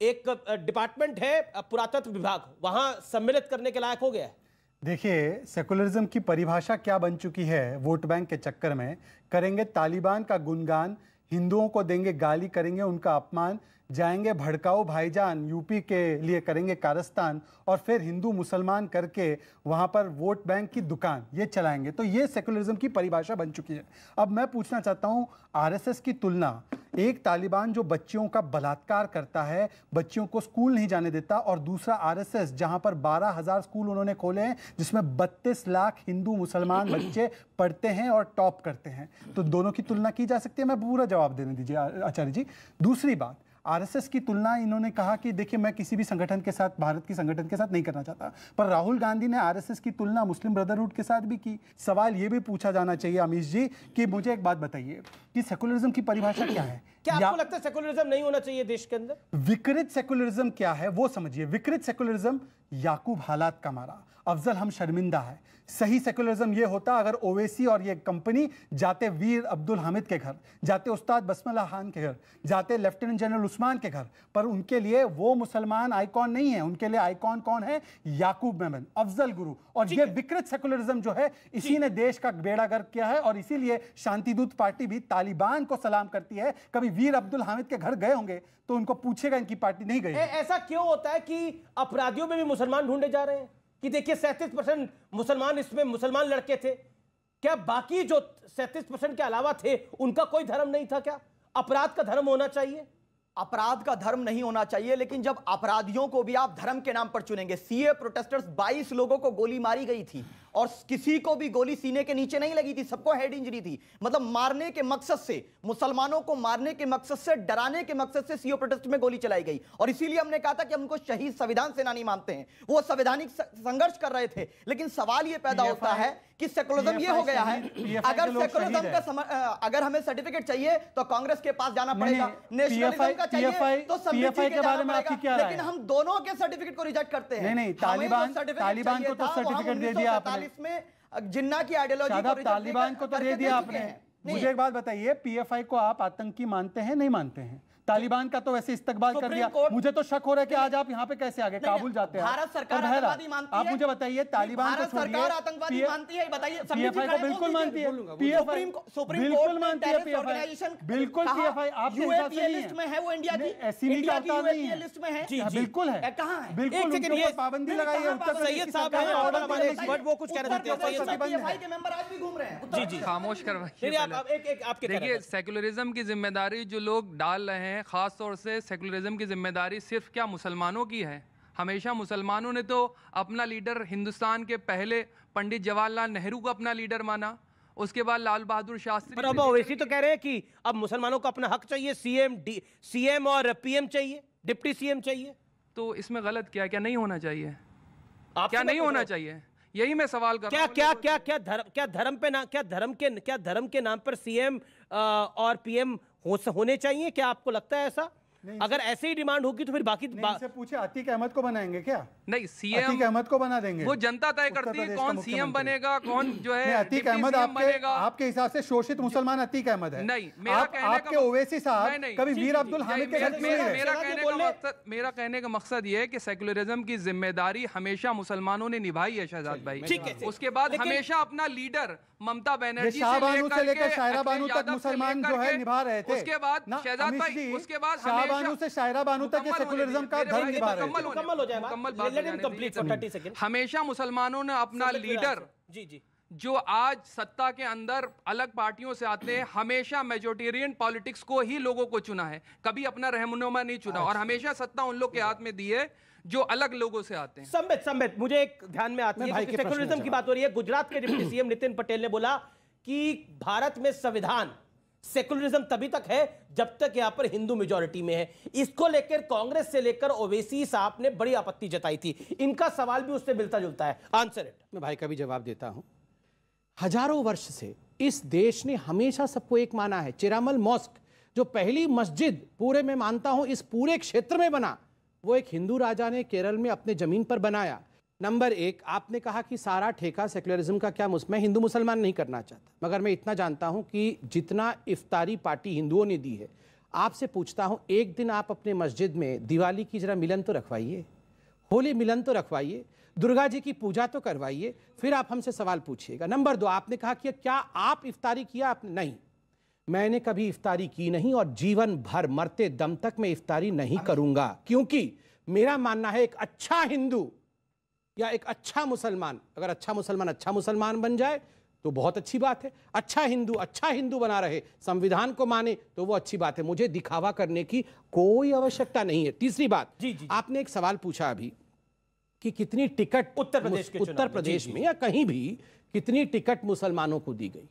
Speaker 1: एक डिपार्टमेंट है पुरातत्व विभाग, वहां सम्मिलित करने के लायक हो गया है?
Speaker 10: देखिए, सेकुलरिज्म की परिभाषा क्या बन चुकी है वोट बैंक के चक्कर में। करेंगे तालिबान का गुणगान, हिंदुओं को देंगे गाली, करेंगे उनका अपमान, जाएंगे भड़काऊ भाईजान यूपी के लिए करेंगे कारस्तान, और फिर हिंदू मुसलमान करके वहां पर वोट बैंक की दुकान ये चलाएंगे। तो ये सेकुलरिज्म की परिभाषा बन चुकी है। अब मैं पूछना चाहता हूं, आरएसएस की तुलना, एक तालिबान जो बच्चियों का बलात्कार करता है, बच्चियों को स्कूल नहीं जाने देता, और दूसरा आरएसएस जहां पर 12,000 स्कूल उन्होंने खोले हैं जिसमें 32 लाख हिंदू मुसलमान बच्चे पढ़ते हैं और टॉप करते हैं। तो दोनों की तुलना की जा सकती है। मैं पूरा जवाब देने दीजिए आचार्य जी। दूसरी बात, आरएसएस की तुलना इन्होंने कहा कि देखिए मैं किसी भी संगठन के साथ, भारत की संगठन के साथ नहीं करना चाहता, पर राहुल गांधी ने आरएसएस की तुलना मुस्लिम ब्रदरहुड के साथ भी की। सवाल ये भी पूछा जाना चाहिए अमीश जी कि मुझे एक बात बताइए कि सेकुलरिज्म की परिभाषा क्या है?
Speaker 1: क्या आपको लगता है सेकुलरिज्म नहीं होना चाहिए देश के अंदर?
Speaker 10: विकृत सेकुलरिज्म क्या है वो समझिए। विकृत सेकुलरिज्म, याकूब हालात का मारा, अफजल हम शर्मिंदा है। सही सेकुलरिज्म ये होता अगर ओवैसी और ये कंपनी जाते वीर अब्दुल हामिद के घर, जाते उस्ताद बस्मला खान के घर, जाते लेफ्टिनेंट जनरल उस्मान के घर, पर उनके लिए वो मुसलमान आइकॉन नहीं है। उनके लिए आइकॉन कौन है? याकूब मेमन, अफजल गुरु। और ये विकृत सेकुलरिज्म जो है, इसी ने देश का बेड़ा गर्क किया है। और इसीलिए शांतिदूत पार्टी भी तालिबान को सलाम करती है। कभी वीर अब्दुल हामिद के घर गए होंगे तो उनको पूछेगा, इनकी पार्टी नहीं गई।
Speaker 1: ऐसा क्यों होता है कि अपराधियों में भी मुसलमान ढूंढे जा रहे हैं? कि देखिए 37% मुसलमान, इसमें मुसलमान लड़के थे, क्या बाकी जो 37% के अलावा थे उनका कोई धर्म नहीं था? क्या अपराध का धर्म होना चाहिए?
Speaker 5: अपराध का धर्म नहीं होना चाहिए, लेकिन जब अपराधियों को भी आप धर्म के नाम पर चुनेंगे। सीए प्रोटेस्टर्स 22 लोगों को गोली मारी गई थी और किसी को भी गोली सीने के नीचे नहीं लगी थी, सबको हेड इंजरी थी। मतलब मारने के मकसद से, मुसलमानों को मारने के मकसद से, डराने के मकसद से सीए प्रोटेस्ट में गोली चलाई गई। और इसीलिए हमने कहा था कि हम उनको शहीद संविधान सेनानी मानते हैं। वो संवैधानिक संघर्ष कर रहे थे। लेकिन सवाल ये पैदा होता है कि सेकुलरिज्म ये हो गया है, अगर सेकुलरिज्म का अगर हमें सर्टिफिकेट चाहिए तो कांग्रेस के पास जाना पड़ेगा, नेशनलिज्म का चाहिए तो समृद्धि के बारे में आपकी क्या राय है? लेकिन हम दोनों के सर्टिफिकेट को रिजेक्ट करते हैं।
Speaker 10: नहीं, तालिबान को तो सर्टिफिकेट दे दिया आपने
Speaker 5: में जिन्ना की आइडियोलॉजी को
Speaker 10: तालिबान को तो दे दिया आपने। मुझे एक बात बताइए, पीएफआई को आप आतंकी मानते हैं नहीं मानते हैं? तालिबान का तो वैसे इस्तकबाल कर दिया। मुझे तो शक हो रहा है कि आज आप यहाँ पे कैसे आ गए, काबुल जाते हैं।
Speaker 5: भारत सरकार आतंकवादी मानती है।
Speaker 10: आप मुझे बताइए, तालिबान को छोड़िए,
Speaker 5: सरकार आतंकवादी मानती है, बताइए।
Speaker 10: पीएफआई को बिल्कुल मानती है, पीएफआई बिल्कुल मानती है, पीएफआई बिल्कुल, पीएफआई आपके हिसाब से नहीं
Speaker 5: लिस्ट में है, वो इंडिया की
Speaker 10: ऐसी नहीं करता, नहीं है
Speaker 5: लिस्ट में है।
Speaker 10: बिल्कुल है,
Speaker 5: कहां है?
Speaker 10: बिल्कुल उनके ऊपर पाबंदी लगाई है।
Speaker 1: सैयद साहब हैं और हमारे एक्सपर्ट, वो कुछ कह रहे थे।
Speaker 5: पीएफआई के मेंबर आज भी घूम रहे हैं।
Speaker 11: जी जी, खामोश करवाइए। देखिए, सेकुलरिज्म की जिम्मेदारी जो लोग डाल रहे हैं, खास तौर से सेकुलरिज्म की जिम्मेदारी सिर्फ क्या मुसलमानों की है? हमेशा मुसलमानों ने तो अपना लीडर, हिंदुस्तान के पहले पंडित जवाहरलाल नेहरू को अपना लीडर माना, उसके बाद लाल बहादुर शास्त्री।
Speaker 1: पर अब ओवैसी तो कह रहे हैं कि अब मुसलमानों को अपना हक चाहिए, सीएम और पीएम चाहिए, डिप्टी सीएम चाहिए।
Speaker 11: तो इसमें गलत क्या क्या नहीं होना चाहिए? क्या नहीं होना चाहिए? यही मैं सवाल कर रहा हूं।
Speaker 1: क्या धर्म के नाम पर सीएम और पीएम होने चाहिए? क्या आपको लगता है ऐसा? अगर ऐसे ही डिमांड होगी तो फिर बाकी
Speaker 10: से पूछे अतीक अहमद को बनाएंगे क्या?
Speaker 11: नहीं, सीएम
Speaker 10: अतीक अहमद को बना देंगे।
Speaker 11: वो जनता तय करती है कौन सीएम बनेगा, कौन जो है
Speaker 10: अतीक अहमद आपके हिसाब से शोषित मुसलमान अतीक अहमद है?
Speaker 11: नहीं,
Speaker 10: आपके ओवैसी साहब कभी वीर अब्दुल हामिद के घर
Speaker 11: मेरा कहने का मकसद ये है कि सेकुलरिज्म की जिम्मेदारी हमेशा मुसलमानों ने निभाई है शहजाद भाई। उसके बाद हमेशा अपना लीडर ममता बनर्जी
Speaker 10: से लेकर शायरा बानू तक मुसलमान जो है निभा रहे थे।
Speaker 11: उसके बाद शहजाद भाई, उसके बाद
Speaker 10: शाहबानू से शायरा बानू तक सेकुलरिज्म का धर्म निभा रहे थे।
Speaker 11: मुकम्मल हो जाए, हमेशा मुसलमानों ने अपना लीडर जो आज सत्ता के अंदर अलग पार्टियों से आते हैं, हमेशा मेजोरिटेरियन पॉलिटिक्स को ही लोगों को चुना है, कभी अपना रहनुमा नहीं चुना, और हमेशा सत्ता उन लोग के हाथ में दी है जो अलग लोगों से आते हैं।
Speaker 1: संबित मुझे एक ध्यान में आती है, सेकुलरिज्म की बात हो रही है। गुजरात के डिप्टी सीएम नितिन पटेल ने बोला कि भारत में संविधान, सेकुलरिज्म तभी तक है जब तक यहां पर हिंदू मेजॉरिटी में है। इसको लेकर कांग्रेस से लेकर ओवैसी साहब ने बड़ी आपत्ति जताई थी। इनका सवाल भी उससे मिलता जुलता है। Answer it.
Speaker 4: मैं भाई का भी जवाब देता हूं। हजारों वर्ष से इस देश ने हमेशा सबको एक माना है। चिरामल मॉस्क जो पहली मस्जिद पूरे में मानता हूं इस पूरे क्षेत्र में बना, वो एक हिंदू राजा ने केरल में अपने जमीन पर बनाया। नंबर एक, आपने कहा कि सारा ठेका सेक्युलरिज्म का क्या मैं हिंदू मुसलमान नहीं करना चाहता, मगर मैं इतना जानता हूं कि जितना इफ्तारी पार्टी हिंदुओं ने दी है, आपसे पूछता हूं एक दिन आप अपने मस्जिद में दिवाली की जरा मिलन तो रखवाइए, होली मिलन तो रखवाइए, दुर्गा जी की पूजा तो करवाइए, फिर आप हमसे सवाल पूछिएगा। नंबर दो, आपने कहा कि क्या आप इफ्तारी किया? आपने नहीं, मैंने कभी इफ्तारी की नहीं और जीवन भर मरते दम तक मैं इफ्तारी नहीं करूंगा, क्योंकि मेरा मानना है एक अच्छा हिंदू या एक अच्छा मुसलमान, अगर अच्छा मुसलमान बन जाए तो बहुत अच्छी बात है। अच्छा हिंदू बना रहे, संविधान को माने, तो वो अच्छी बात है। मुझे दिखावा करने की कोई आवश्यकता नहीं है। तीसरी बात, जी। आपने एक सवाल पूछा अभी कि कितनी टिकट उत्तर प्रदेश में या कहीं भी कितनी टिकट मुसलमानों को दी गई।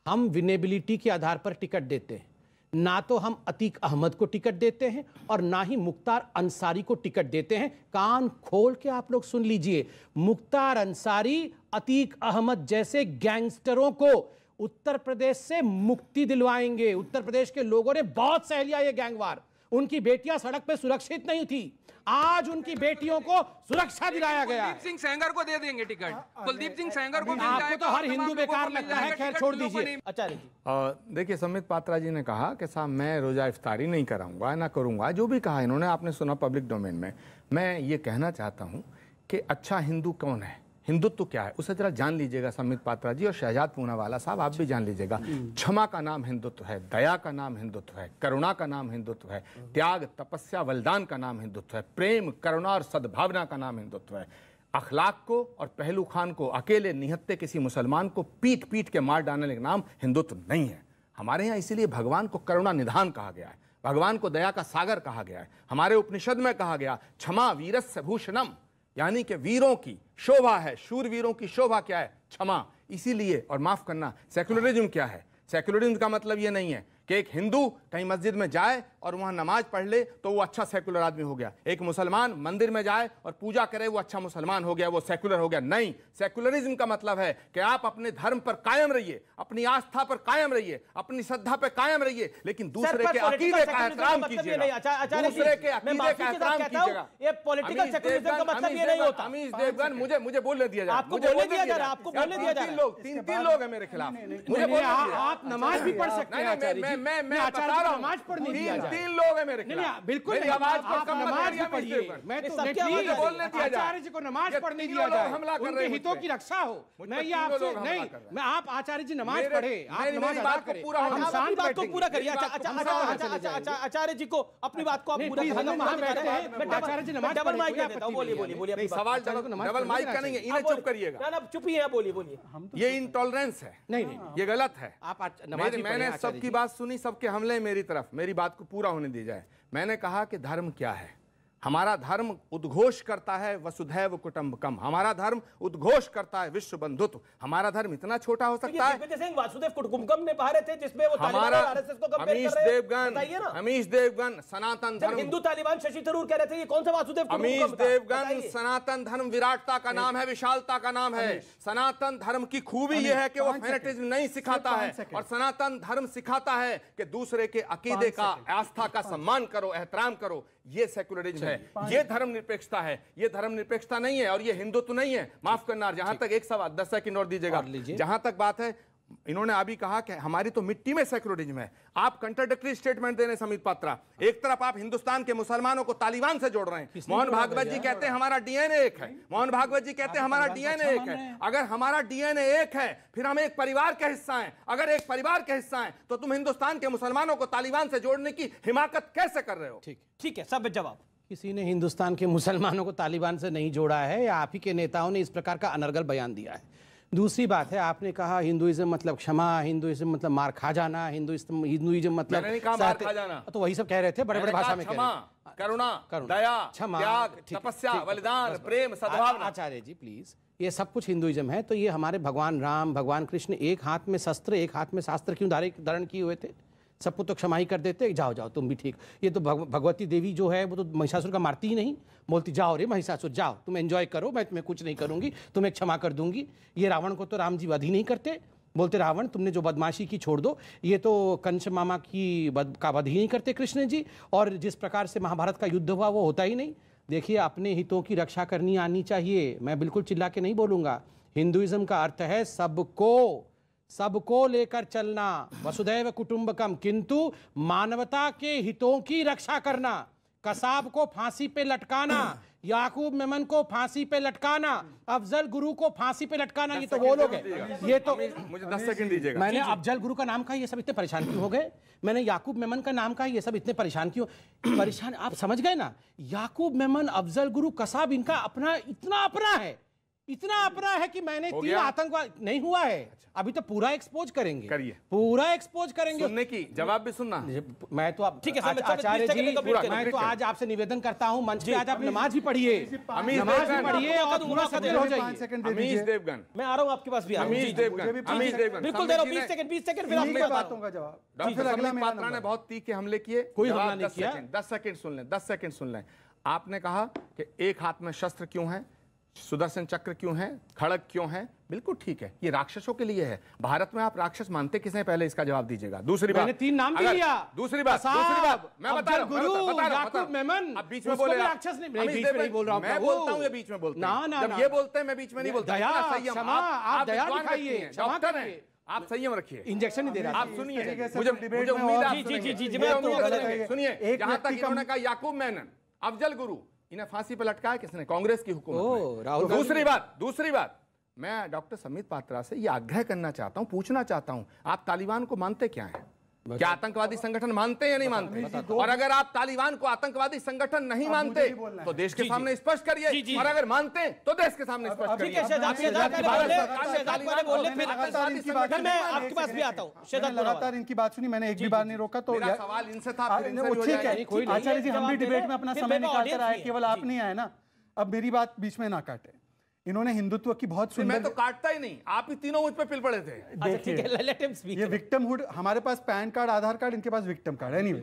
Speaker 4: हम विनेबिलिटी के आधार पर टिकट देते हैं, ना तो हम अतीक अहमद को टिकट देते हैं और ना ही मुख्तार अंसारी को टिकट देते हैं। कान खोल के आप लोग सुन लीजिए, मुख्तार अंसारी, अतीक अहमद जैसे गैंगस्टरों को उत्तर प्रदेश से मुक्ति दिलवाएंगे। उत्तर प्रदेश के लोगों ने बहुत सह लिया ये गैंगवार। उनकी बेटियां सड़क पे सुरक्षित नहीं थी, आज उनकी बेटियों को सुरक्षा दिलाया गया।
Speaker 11: कुलदीप सिंह सेंगर को दे देंगे टिकट, कुलदीप सिंह सेंगर को।
Speaker 4: आपको तो हर हिंदू बेकार लगता है, खैर छोड़ दीजिए।
Speaker 1: आचार्य जी,
Speaker 2: देखिए, संबित पात्रा जी ने कहा कि साहब मैं रोजा इफ्तारी नहीं कराऊंगा, ना करूंगा, जो भी कहा इन्होंने, आपने सुना पब्लिक डोमेन में। मैं ये कहना चाहता हूं कि अच्छा हिंदू कौन है, हिंदुत्व क्या है, उसे जरा जान लीजिएगा संबित पात्रा जी और शहजाद पूनावाला साहब, आप भी जान लीजिएगा। क्षमा का नाम हिंदुत्व है, दया का नाम हिंदुत्व है, करुणा का नाम हिंदुत्व है, त्याग, तपस्या, बलिदान का नाम हिंदुत्व है, प्रेम, करुणा और सद्भावना का नाम हिंदुत्व है। अखलाक को और पहलू खान को, अकेले निहत्ते किसी मुसलमान को पीट पीट के मार डालने का नाम हिंदुत्व नहीं है। हमारे यहाँ इसीलिए भगवान को करुणा निधान कहा गया है, भगवान को दया का सागर कहा गया है। हमारे उपनिषद में कहा गया क्षमा वीरस्य भूषणम, यानी कि वीरों की शोभा है, शूरवीरों की शोभा क्या है? क्षमा। इसीलिए, और माफ करना, सेक्युलरिज्म क्या है? सेक्युलरिज्म का मतलब यह नहीं है कि एक हिंदू कहीं मस्जिद में जाए और वहां नमाज पढ़ ले तो वो अच्छा सेक्युलर आदमी हो गया, एक मुसलमान मंदिर में जाए और पूजा करे वो अच्छा मुसलमान हो गया, वो सेक्युलर हो गया। नहीं, सेक्युलरिज्म का मतलब है कि आप अपने धर्म पर कायम रहिए, अपनी आस्था पर कायम रहिए, अपनी श्रद्धा पर कायम रहिए, लेकिन दूसरे के अकीदे का एहतराम कीजिएगा, दूसरे के अकीदे का एहतराम कीजिएगा।
Speaker 1: ये पॉलिटिकल सेक्युलरिज्म का मतलब ये नहीं होता।
Speaker 2: अमीश देवगन, मुझे बोलने दिया जाए,
Speaker 1: आपको बोलने दिया जा रहा है, आपको बोलने दिया जा रहा है।
Speaker 2: तीन लोग हैं मेरे खिलाफ, मुझे बोलने
Speaker 4: आप नमाज भी पढ़ सकते हैं।
Speaker 2: मैं बता रहा हूं,
Speaker 4: नमाज पढ़ने दिया जाए।
Speaker 2: तीन लोग हैं मेरे खिलाफ,
Speaker 4: बिल्कुल
Speaker 2: मेरी आवाज को
Speaker 4: आप
Speaker 2: कम मत
Speaker 4: नमाज
Speaker 2: करिए,
Speaker 4: पढ़िए, मैं तो
Speaker 2: बोलने दिया जाए,
Speaker 4: आचार्य जी को नमाज
Speaker 2: ये
Speaker 4: पढ़ने
Speaker 2: तीनों
Speaker 4: दिया
Speaker 2: लोग
Speaker 4: जाए,
Speaker 2: हमला कर रहे
Speaker 4: उनके
Speaker 2: हैं
Speaker 4: हितों
Speaker 2: मुझ
Speaker 4: की
Speaker 2: पे।
Speaker 4: रक्षा हो।
Speaker 2: मुझ
Speaker 4: मैं
Speaker 2: पे
Speaker 4: ये
Speaker 2: तीनों
Speaker 4: आपसे
Speaker 2: लोग हमला
Speaker 4: नहीं,
Speaker 2: कर रहे हैं।
Speaker 4: मैं आप आचार्य जी नमाज पढ़े, आप
Speaker 2: मेरी
Speaker 4: नमाज
Speaker 2: बात
Speaker 4: अदा
Speaker 2: को
Speaker 4: करें,
Speaker 2: पूरा
Speaker 4: हम
Speaker 2: होने
Speaker 4: शांत
Speaker 1: अपनी बात को
Speaker 4: बैठेंगे।
Speaker 1: पूरा करिए। आचार्य जी को अपनी बात को आप पूरा
Speaker 4: प्लीज, हम वहां बैठते हैं, आचार्य जी नमाज
Speaker 1: डबल माइक
Speaker 4: पढ़े,
Speaker 1: दे देता हूं, बोलिए
Speaker 2: नहीं, सवाल डबल माइक का नहीं है, इन्हें चुप करिएगा।
Speaker 1: ना चुप ही है, बोलिए।
Speaker 2: ये इंटॉलरेंस है,
Speaker 4: नहीं,
Speaker 2: ये गलत है।
Speaker 4: आप नमाज
Speaker 2: मैंने सबकी बात सुनी, सबके हमले मेरी तरफ, मेरी बात को पूरा होने दी जाए। मैंने कहा कि धर्म क्या है। हमारा धर्म उद्घोष करता है वसुधैव कुटुंबकम, हमारा धर्म उद्घोष करता है विश्व बंधुत्व। हमारा धर्म इतना छोटा हो सकता है?
Speaker 1: वासुदेव कुटुंबकम ने बाहर थे जिसमें वो
Speaker 2: हमारा
Speaker 1: आरएसएस को कंपेयर कर रहे हैं, बताइए ना।
Speaker 2: अमीश देवगन सनातन धर्म,
Speaker 1: हिंदू तालिबान शशि थरूर कह रहे थे, ये कौन सा वासुदेव
Speaker 2: अमीश देवगन सनातन धर्म विराटता का नाम है, विशालता का नाम है। सनातन धर्म की खूबी यह है कि वो फेनेटिज्म नहीं सिखाता है, और सनातन धर्म सिखाता है कि दूसरे के अकीदे का, आस्था का सम्मान करो, एहतराम करो। ये सेक्युलरिज्म है, ये धर्मनिरपेक्षता है, ये धर्मनिरपेक्षता नहीं है और ये हिंदुत्व नहीं है। माफ करना, जहां तक एक सवाल 10 सेकंड और दीजिएगा, जहां तक बात है, इन्होंने अभी कहा कि हमारी तो मिट्टी में सेक्युलरिज्म है। आप कंट्राडिक्टरी स्टेटमेंट दे रहे हैं संबित पात्रा। एक तरफ आप हिंदुस्तान के मुसलमानों को तालिबान से जोड़ रहे हैं, मोहन भागवत जी कहते हैं हमारा डीएनए एक है, मोहन भागवत जी कहते हैं हमारा डीएनए एक है। अगर हमारा डीएनए एक है, फिर हम एक परिवार के हिस्सा हैं। अगर एक परिवार के हिस्सा हैं, तो तुम हिंदुस्तान के मुसलमानों को तालिबान से जोड़ने की हिमाकत कैसे कर रहे हो?
Speaker 1: ठीक है, सब जवाब।
Speaker 4: किसी ने हिंदुस्तान के मुसलमानों को तालिबान से नहीं जोड़ा है, या आप ही के नेताओं ने इस प्रकार का अनर्गल बयान दिया है। दूसरी बात है, आपने कहा हिंदुइज्म मतलब क्षमा, हिंदुइज्म मतलब मार खा जाना, हिंदुइज्म मतलब
Speaker 2: मैंने नहीं कहा मार खा जाना,
Speaker 4: तो वही सब कह रहे थे, बड़े बड़े भाषा में कह रहे थे।
Speaker 2: करुणा, दया, त्याग, तपस्या, बलिदान, प्रेम, सद्भावना।
Speaker 4: आचार्य जी प्लीज, ये सब कुछ हिंदुइज्म है, तो ये हमारे भगवान राम, भगवान कृष्ण एक हाथ में शस्त्र एक हाथ में शास्त्र क्यों धारण किए हुए थे? सबको तो क्षमा ही कर देते, जाओ जाओ तुम भी ठीक। ये तो भगवती देवी जो है वो तो महिषासुर का मारती ही नहीं, बोलती जाओ रे महिषासुर जाओ, तुम एंजॉय करो, मैं तुम्हें कुछ नहीं करूंगी, तुम्हें क्षमा कर दूंगी। ये रावण को तो राम जी वध ही नहीं करते, बोलते रावण तुमने जो बदमाशी की छोड़ दो। ये तो कंस मामा की का वध ही नहीं करते कृष्ण जी, और जिस प्रकार से महाभारत का युद्ध हुआ वो होता ही नहीं। देखिए, अपने हितों की रक्षा करनी आनी चाहिए, मैं बिल्कुल चिल्ला के नहीं बोलूंगा। हिंदुइज्म का अर्थ है सबको लेकर चलना, वसुधैव कुटुंबकम, किंतु मानवता के हितों की रक्षा करना। कसाब को फांसी पे लटकाना, याकूब मेमन को फांसी पे लटकाना, अफजल गुरु को फांसी पे लटकाना, ये तो वो लोग हैं। ये तो
Speaker 2: मुझे 10 सेकंड दीजिएगा।
Speaker 4: मैंने अफजल गुरु का नाम कहा, ये सब इतने परेशान क्यों हो गए? मैंने याकूब मेमन का नाम कहा, ये सब इतने परेशान क्यों? परेशान आप समझ गए ना? याकूब मेमन, अफजल गुरु, कसाब, इनका अपना इतना अपना है कि मैंने 3 आतंकवाद नहीं हुआ है। अभी तो पूरा एक्सपोज करेंगे, पूरा एक्सपोज करेंगे।
Speaker 2: सुनने की जवाब भी सुनना।
Speaker 4: मैं तो अब ठीक है आचार्य जी, मैं तो आज आपसे निवेदन करता हूं, मंच पे आज आप नमाज भी पढ़िए, नमाज भी पढ़िए और पूरा सफल हो जाइए।
Speaker 2: अमीश देवगन,
Speaker 1: मैं आ रहा हूं आपके पास भी।
Speaker 2: अमीश देवगन
Speaker 1: बिल्कुल दे रहा हूं, 20 सेकंड फिर आपकी
Speaker 10: बातों का जवाब।
Speaker 2: डॉक्टर संबित पात्रा ने बहुत तीखे हमले किए,
Speaker 4: कोई हमला नहीं किया।
Speaker 2: 10 सेकंड सुन लें। आपने कहा कि एक हाथ में शस्त्र क्यों है, सुदर्शन चक्र क्यों है, खड़ग क्यों है? बिल्कुल ठीक है, ये राक्षसों के लिए है। भारत में आप राक्षस मानते किसे, पहले इसका जवाब दीजिएगा। दूसरी बात,
Speaker 4: मैंने 3 नाम भी लिया।
Speaker 2: दूसरी बात मैं बता रहा हूं,
Speaker 4: याकूब मेमन,
Speaker 2: अब बीच में बोले
Speaker 4: राक्षस नहीं, मैं बीच में नहीं बोल रहा हूं,
Speaker 2: मैं बोलता हूं, ये बीच में बोलते हैं। जब ये बोलते हैं मैं बीच में नहीं बोलता।
Speaker 4: दया, क्षमा, आप दया दिखाइए,
Speaker 2: डॉक्टर हैं, आप संयम रखिए।
Speaker 4: इंजेक्शन नहीं दे रहा,
Speaker 2: आप सुनिए, मुझे उम्मीद है सुनिए। जहां तक इन्होंने कहा याकूब मेनन, अफजल गुरु, इन्हें फांसी पर लटकाया किसने? कांग्रेस की हुकूमत में। दूसरी बात मैं डॉक्टर संबित पात्रा से ये आग्रह करना चाहता हूं, पूछना चाहता हूं, आप तालिबान को मानते क्या हैं? क्या आतंकवादी संगठन मानते हैं या नहीं मानते? और अगर आप तालिबान को आतंकवादी संगठन नहीं मानते तो देश के सामने स्पष्ट करिए, और अगर मानते तो देश के सामने स्पष्ट करिए।
Speaker 10: लगातार इनकी बात सुनी, मैंने एक भी बार नहीं रोका, तो
Speaker 2: सवाल इनसे था।
Speaker 10: ठीक है आचार्य जी, हम भी डिबेट में अपना समय निकाल कर आए, केवल आप नहीं आए ना। अब मेरी बात बीच में ना काटे। इन्होंने हिंदुत्व की बहुत सुंदर,
Speaker 2: मैं तो काटता ही नहीं, आप ही तीनों मुझ पे पिल पड़े थे।
Speaker 10: देखिए, ये विक्टिमहुड, हमारे पास पैन कार्ड, आधार कार्ड, इनके पास विक्टिम कार्ड है।
Speaker 2: नहीं,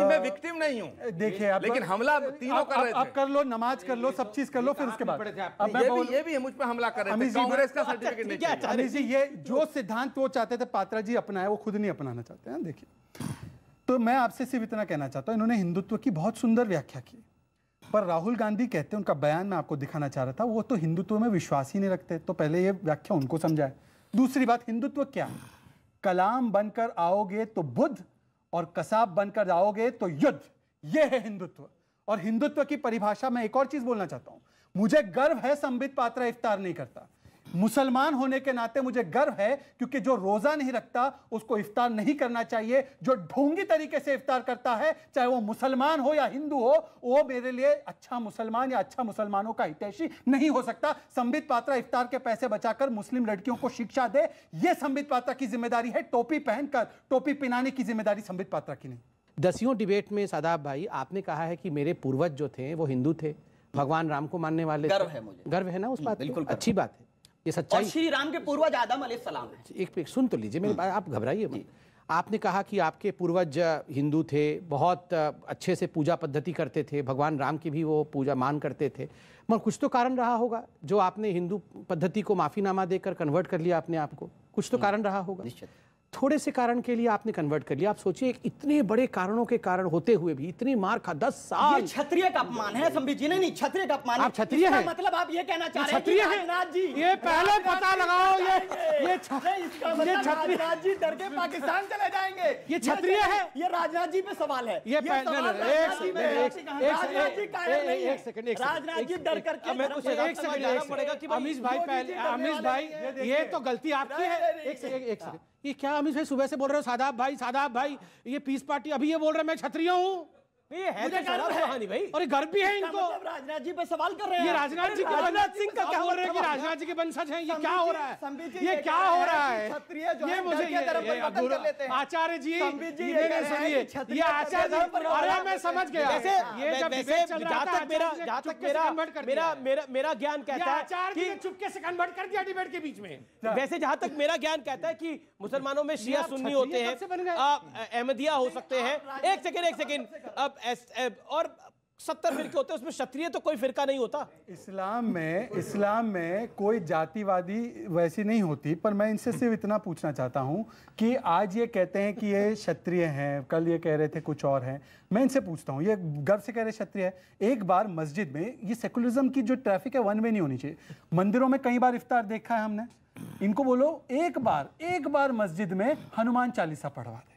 Speaker 2: मैं विक्टिम नहीं हूं।
Speaker 10: देखिए,
Speaker 2: लेकिन हमला तीनों कर रहे थे।
Speaker 10: अब कर लो, नमाज कर लो, सब चीज कर लो, फिर उसके बाद
Speaker 2: अब ये भी मुझ पे हमला कर रहे थे। कांग्रेस का सर्टिफिकेट नहीं चाहिए।
Speaker 10: अमीश जी, ये जो सिद्धांत वो चाहते थे पात्रा जी अपनाए, वो खुद नहीं अपनाना चाहते हैं। देखिए, तो मैं आपसे सिर्फ इतना कहना चाहता हूं, इन्होंने हिंदुत्व की बहुत सुंदर व्याख्या की, पर राहुल गांधी कहते हैं, उनका बयान मैं आपको दिखाना चाह रहा था, वो तो हिंदुत्व में विश्वास ही नहीं रखते। तो पहले ये व्याख्या उनको समझाए। दूसरी बात, हिंदुत्व क्या है? कलाम बनकर आओगे तो बुद्ध, और कसाब बनकर आओगे तो युद्ध। ये है हिंदुत्व। और हिंदुत्व की परिभाषा में एक और चीज बोलना चाहता हूं। मुझे गर्व है संबित पात्रा इफ्तार नहीं करता। मुसलमान होने के नाते मुझे गर्व है, क्योंकि जो रोजा नहीं रखता उसको इफ्तार नहीं करना चाहिए। जो ढोंगी तरीके से इफ्तार करता है, चाहे वो मुसलमान हो या हिंदू हो, वो मेरे लिए अच्छा मुसलमान या अच्छा मुसलमानों का हितैषी नहीं हो सकता। संबित पात्रा इफ्तार के पैसे बचाकर मुस्लिम लड़कियों को शिक्षा दे, ये संबित पात्रा की जिम्मेदारी है। टोपी पहनकर टोपी पिनाने की जिम्मेदारी संबित पात्रा की नहीं।
Speaker 4: 10वीं डिबेट में सादाब भाई, आपने कहा है कि मेरे पूर्वज जो थे वो हिंदू थे, भगवान राम को मानने वाले।
Speaker 5: गर्व है मुझे,
Speaker 4: गर्व है ना उस बात, बिल्कुल अच्छी बात है, ये सच्चाई।
Speaker 5: और श्री राम के पूर्वज आदम अलैहिस्सलाम है।
Speaker 4: एक सुन तो लीजिए मेरी बात, आप घबराइए मत। आपने कहा कि आपके पूर्वज हिंदू थे, बहुत अच्छे से पूजा पद्धति करते थे, भगवान राम की भी वो पूजा मान करते थे, मगर कुछ तो कारण रहा होगा जो आपने हिंदू पद्धति को माफीनामा देकर कन्वर्ट कर लिया अपने आप को। कुछ तो कारण रहा होगा, थोड़े से कारण के लिए आपने कन्वर्ट कर लिया। आप सोचिए, इतने बड़े कारणों के कारण होते हुए भी इतनी मार खा 10 साल।
Speaker 5: ये क्षत्रिय का अपमान है संबित जी। नहीं, क्षत्रिय का अपमान।
Speaker 4: आप क्षत्रिय हैं,
Speaker 5: मतलब आप ये कहना चाह रहे हैं
Speaker 4: क्षत्रिय हैं
Speaker 5: राजनाथ जी?
Speaker 4: ये पहले पता लगाओ, ये
Speaker 5: राजनाथ जी डर के पाकिस्तान चले जाएंगे।
Speaker 4: ये क्षत्रिय है,
Speaker 5: ये राजनाथ जी पे सवाल है।
Speaker 4: ये राजनाथ
Speaker 5: जी डर करके।
Speaker 4: अमीश भाई, पहले अमीश भाई, ये तो गलती आपकी है। एक सेकंड, ये क्या अमीश भाई सुबह से बोल रहे हो सादाब भाई, ये पीस पार्टी, अभी ये बोल रहे मैं क्षत्रिय हूँ।
Speaker 1: ये है तो शराब कहानी भाई,
Speaker 4: और ये गर्व भी है इनको।
Speaker 5: राजनाथ जी पे सवाल कर रहे हैं।
Speaker 4: ये राजनाथ जी
Speaker 1: राजनाथ सिंह का क्या
Speaker 4: बोल रहे हैं कि राजनाथ जी के वंशज हैं? ये क्या हो रहा है? ये क्या हो रहा है? ये मुझे आचार्य जी मैंने सुनिए, ये आचार्य जी, अरे मैं समझ गया। ये जब डिबेट चल रहा था,
Speaker 1: जहाँ तक मेरा ज्ञान कहता है
Speaker 4: कि चुपके से कन्वर्ट कर दिया डिबेट के बीच में।
Speaker 1: वैसे जहां तक मेरा ज्ञान कहता है कि मुसलमानों में शिया सुन्नी होते हैं, अहमदिया हो सकते हैं। एक सेकंड, अब और 70 फिरके होते हैं, उसमें क्षत्रिय तो कोई फिरका नहीं होता।
Speaker 10: इस्लाम में कोई जातिवादी वैसी नहीं होती। पर मैं इनसे सिर्फ इतना पूछना चाहता हूं कि आज ये कहते हैं कि ये क्षत्रिय हैं, कल ये कह रहे थे कुछ और हैं। मैं इनसे पूछता हूं, ये गर्व से कह रहे क्षत्रिय है। एक बार मस्जिद में, ये सेकुलरिज्म की जो ट्रैफिक है वन वे नहीं होनी चाहिए। मंदिरों में कई बार इफ्तार देखा है हमने। इनको बोलो एक बार मस्जिद में हनुमान चालीसा पढ़वा दे।